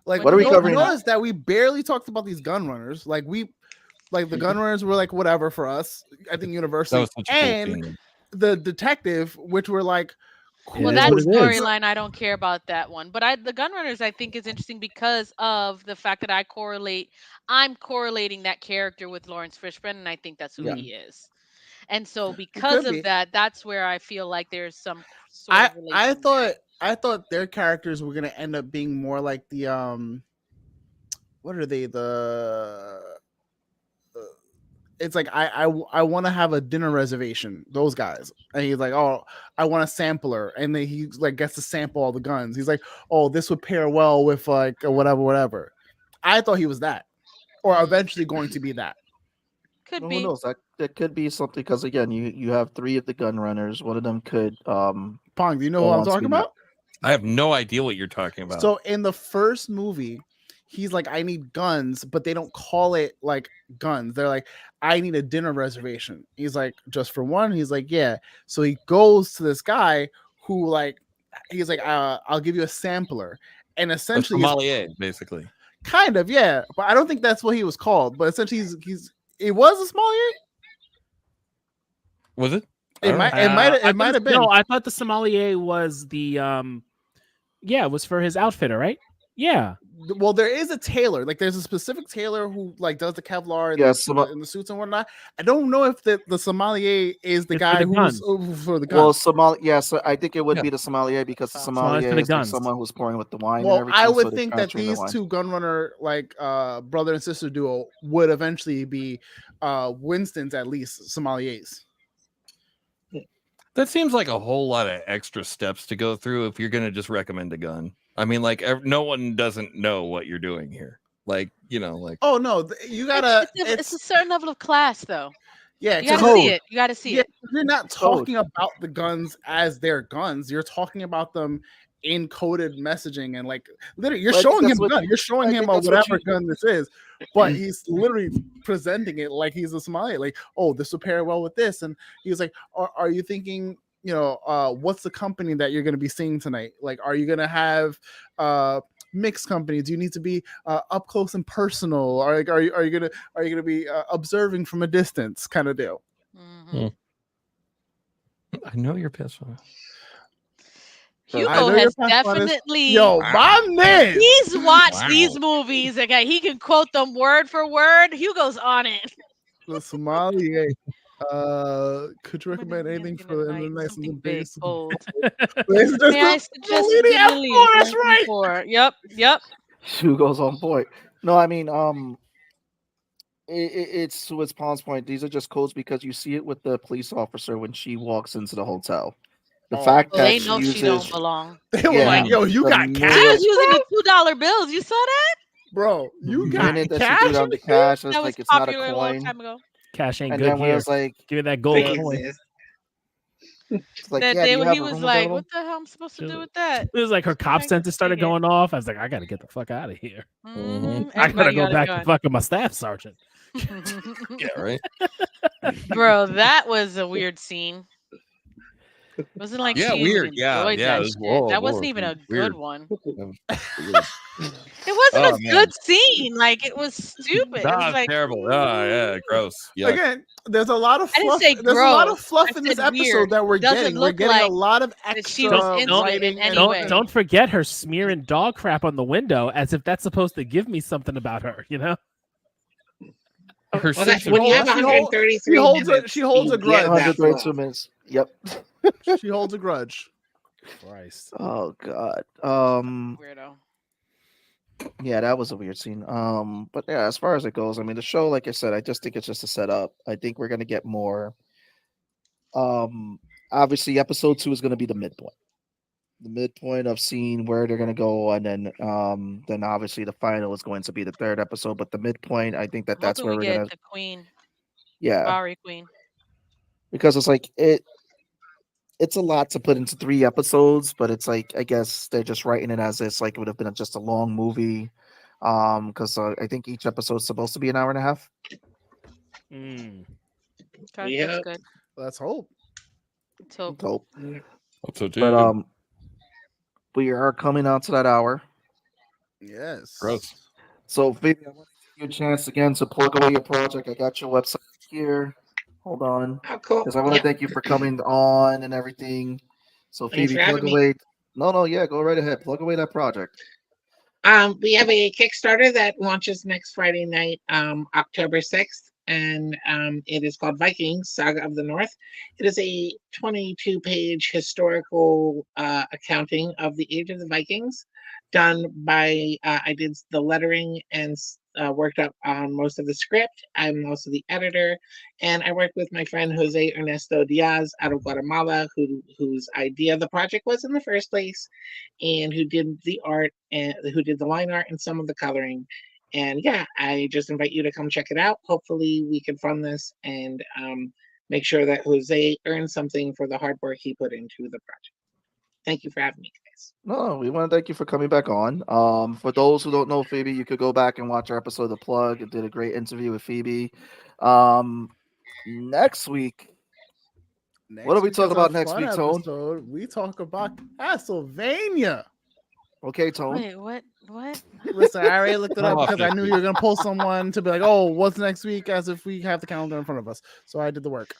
Like, what are we covering? Notice that we barely talked about these gun runners. Like the gun runners were like whatever for us. I think Universal and the detective, which were like. Cool. Well, that storyline, I don't care about that one. But the gun runners, I think, is interesting because of the fact that I'm correlating that character with Lawrence Fishburne, and I think that's who he is. And so because of that, that's where I feel like there's some sort of relation. I thought their characters were gonna end up being more like the what are they? It's like I want to have a dinner reservation. Those guys, and he's like, oh, I want a sampler, and then he like gets to sample all the guns. He's like, oh, this would pair well with like whatever. I thought he was that, or eventually going to be that. Could be. Who knows? That could be something because again, you have 3 of the gun runners. One of them could. Pong, do you know what I'm talking about? I have no idea what you're talking about. So in the first movie, he's like, I need guns, but they don't call it like guns. They're like, I need a dinner reservation. He's like, just for one? He's like, yeah. So he goes to this guy who like, he's like, I'll give you a sampler. And essentially, sommelier, basically. Kind of, yeah. But I don't think that's what he was called. But essentially, it was a sommelier. Was it? It might have been. No, I thought the sommelier was the it was for his outfitter, right? Yeah. Well, there is a tailor. Like, there's a specific tailor who like does the Kevlar and the suits and whatnot. I don't know if the sommelier is the guy who's for the guns. Well, so I think it would be the sommelier because the sommelier is like someone who's pouring with the wine. Well, and everything, I would think that these 2 gun runner like brother and sister duo would eventually be Winston's at least sommeliers. That seems like a whole lot of extra steps to go through if you're going to just recommend a gun. I mean, like, no one doesn't know what you're doing here. Like, like. Oh, no, you gotta. It's a certain level of class, though. Yeah, you gotta see it. You gotta see it. You're not talking about the guns as their guns. You're talking about them in coded messaging and like literally, you're showing him a gun. You're showing him whatever gun this is, but he's literally presenting it like he's a Somali. Like, oh, this will pair well with this, and he's like, are you thinking? What's the company that you're going to be seeing tonight? Like, are you going to have mixed companies? Do you need to be up close and personal? Or like, are you going to be observing from a distance kind of deal? Mm-hmm. I know you're pissed off. Hugo has definitely my man. He's watched these movies. Okay, he can quote them word for word. Hugo's on it. The Somalia. Could you recommend anything for the nice and big? May I suggest that's right. Yep. Hugo's on point. No, I mean, it's to its Pond's point. These are just codes because you see it with the police officer when she walks into the hotel. The fact that they know she don't belong. They were like, "Yo, you got cash." She was using the $2 bills. You saw that, bro? You got cash. That cash. That was like, popular it's not a a long coin. time ago. Cash ain't and good then here. Was like, give me that gold coin. Like, that day when he was like, "What the hell am I supposed to do with that?" It was like her cop sensor started going off. I was like, I gotta get the fuck out of here. I gotta go back to fucking my staff sergeant. Yeah, right. Bro, that was a weird scene. It wasn't like weird. Yeah. That wasn't even a good one. It wasn't a good scene. Like, it was stupid. It was like terrible. Oh yeah, gross. Yeah. Again, there's a lot of fluff. I didn't say there's a lot of fluff in this episode weird. that we're getting. We're getting like a lot of extra writing. Don't forget her smearing dog crap on the window as if that's supposed to give me something about her. Her when you have 133 minutes, she holds a grudge. 132 minutes. Yep. She holds a grudge. Christ. Oh God. Weirdo. Yeah, that was a weird scene. But yeah, as far as it goes, I mean, the show, like I said, I just think it's just a setup. I think we're gonna get more. Obviously, episode 2 is gonna be the midpoint of seeing where they're gonna go, and then obviously the final is going to be the 3rd episode. But the midpoint, I think that's where we're get gonna. The Queen. Yeah. Bowery Queen. Because it's like it's a lot to put into 3 episodes, but it's like I guess they're just writing it as it's like it would have been just a long movie. Because I think each episode's supposed to be an hour and a half. Okay, Yeah. that's good. Let's hope. Let's hope. Hope. So But we are coming out to that hour. Yes. Gross. So Phoebe, I want to give you a chance again to plug away your project. I got your website here. Hold on. Oh, cool. Because I want to thank you for coming on and everything. So Thanks Phoebe, for plug having me. away. No, yeah, go right ahead. Plug away that project. We have a Kickstarter that launches next Friday night, October 6th, and it is called Vikings Saga of the North. It is a 22-page historical accounting of the age of the Vikings, done by, I did the lettering and worked up on most of the script. I'm also the editor, and I worked with my friend Jose Ernesto Diaz out of Guatemala, whose idea the project was in the first place, and who did the art and who did the line art and some of the coloring. And yeah, I just invite you to come check it out. Hopefully we can fund this and make sure that Jose earns something for the hard work he put into the project. Thank you for having me, guys. No, we want to thank you for coming back on. For those who don't know Phoebe, you could go back and watch our episode of The Plug. It did a great interview with Phoebe. Next week, what do we talk about next week, Tone? We talk about Castlevania. Okay, Tone. Wait, what? Listen, I already looked it up because I knew you were gonna pull someone to be like, "Oh, what's next week?" As if we have the calendar in front of us. So I did the work.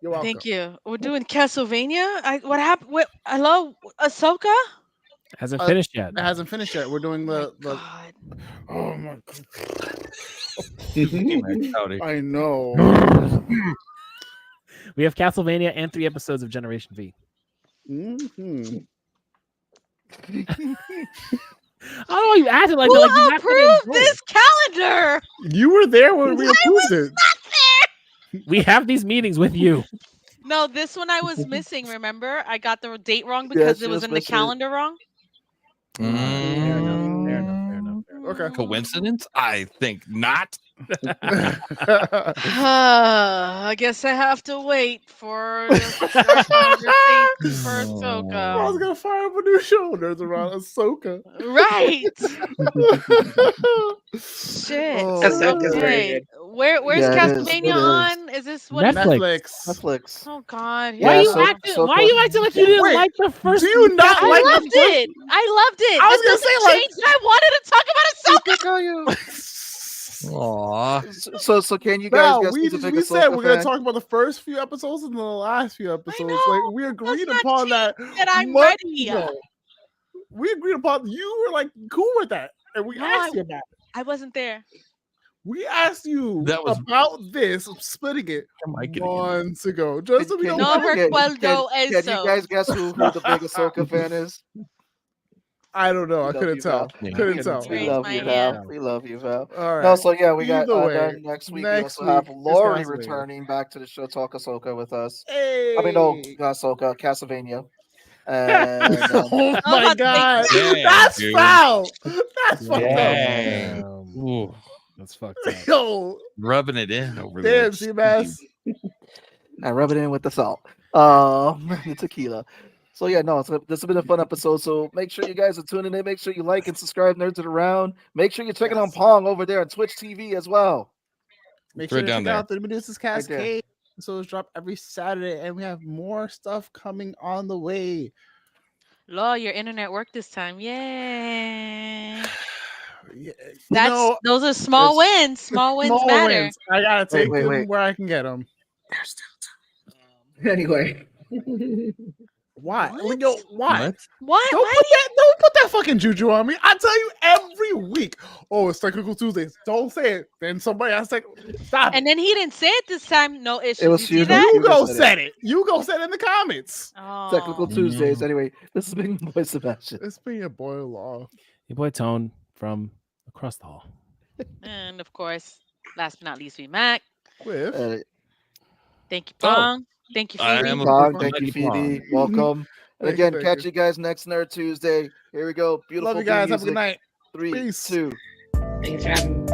You're welcome. Thank you. We're doing Castlevania. What happened? Wait, hello, Ahsoka? Hasn't finished yet. It hasn't finished yet. We're doing the. God. Oh my Howdy. I know. We have Castlevania and 3 episodes of Generation V. Mm-hmm. I don't know why you acted like Who that. Like you approved this calendar? You were there when we approved it. We have these meetings with you. No, this one I was missing. Remember, I got the date wrong because it was in the calendar wrong. Fair enough. Okay. Coincidence? I think not. I guess I have to wait for the conversation for Ahsoka. I was gonna fire up a new show. There's around Ahsoka. Right. Shit. Ahsoka's very Okay. good. Where's Yeah, it is. Castlevania It is. on? Is this what? Netflix. Oh God. Yeah, Why are you so- acting? so why are you acting like you didn't Wait, like the first? do you not I like the loved it. I loved it. I was That gonna say, doesn't like- change that I wanted to talk about Ahsoka. Aw. So can you guys No, guess we who's a big said Ahsoka we're gonna fan? talk about the first few episodes and the last few episodes. know. Like we agreed not upon that. that I'm months ready. ago. We agreed upon you were like cool with that, and we No, asked you about it. I wasn't there. We asked you That was- about this, splitting it Mic it again. months ago. Just so we Can don't No you- recuerdo Can eso. you guys guess who the big Ahsoka fan is? I don't know. I We love couldn't you, tell. Val. Yeah. Couldn't tell. We Raise love my you, hand. Val. We love you, Val. All right. No, so yeah, we got Either way, next week. next we also have week is Lori Castlevania. returning back to the show, Talk Ahsoka with us. Hey. I mean, no, not Ahsoka, Castlevania. And Oh my God, god, Damn, that's dude. foul. That's fucked up. Dang. Ooh, That's fucked up. Yo, rubbing it in over there. damn, Seabass. I rub it in with the salt, the tequila. So yeah, no, this has been a fun episode. So make sure you guys are tuning in. Make sure you like and subscribe, Nerds Around. Make sure you're checking on Pong over there on Twitch TV as well. Make Throw sure it to down check there. out the Medusa's Cascade. So it's drop every Saturday, and we have more stuff coming on the way. Law, your internet worked this time. Yay. Yeah, Those are small wins. Small wins matter. wins. I gotta take wait, them wait. where I can get them. Anyway, Why? What? Yo, why? What? Don't put that fucking juju on me. I tell you every week. Oh, it's Technical Tuesdays. Don't say it. Then somebody else like, stop. And then he didn't say it this time. No issues. It was you see Susan. that? You go said it. set it. You go set it in the comments. Oh. Technical Tuesdays. Anyway, this has been your boy Sebastian. It's been your boy Law. Your boy Tone from across the hall. And of course, last but not least, Vmac. With Thank you, Pong. Thank you, I Phoebe. am a Pong, Pong. thank you, Mighty Pong. Phoebe. Welcome. And Thank you, again, thank catch you. you guys next Nerd Tuesday. Here we go. Beautiful. love you guys. theme Have a good music. night. 3, Peace. 2. Thanks for having me.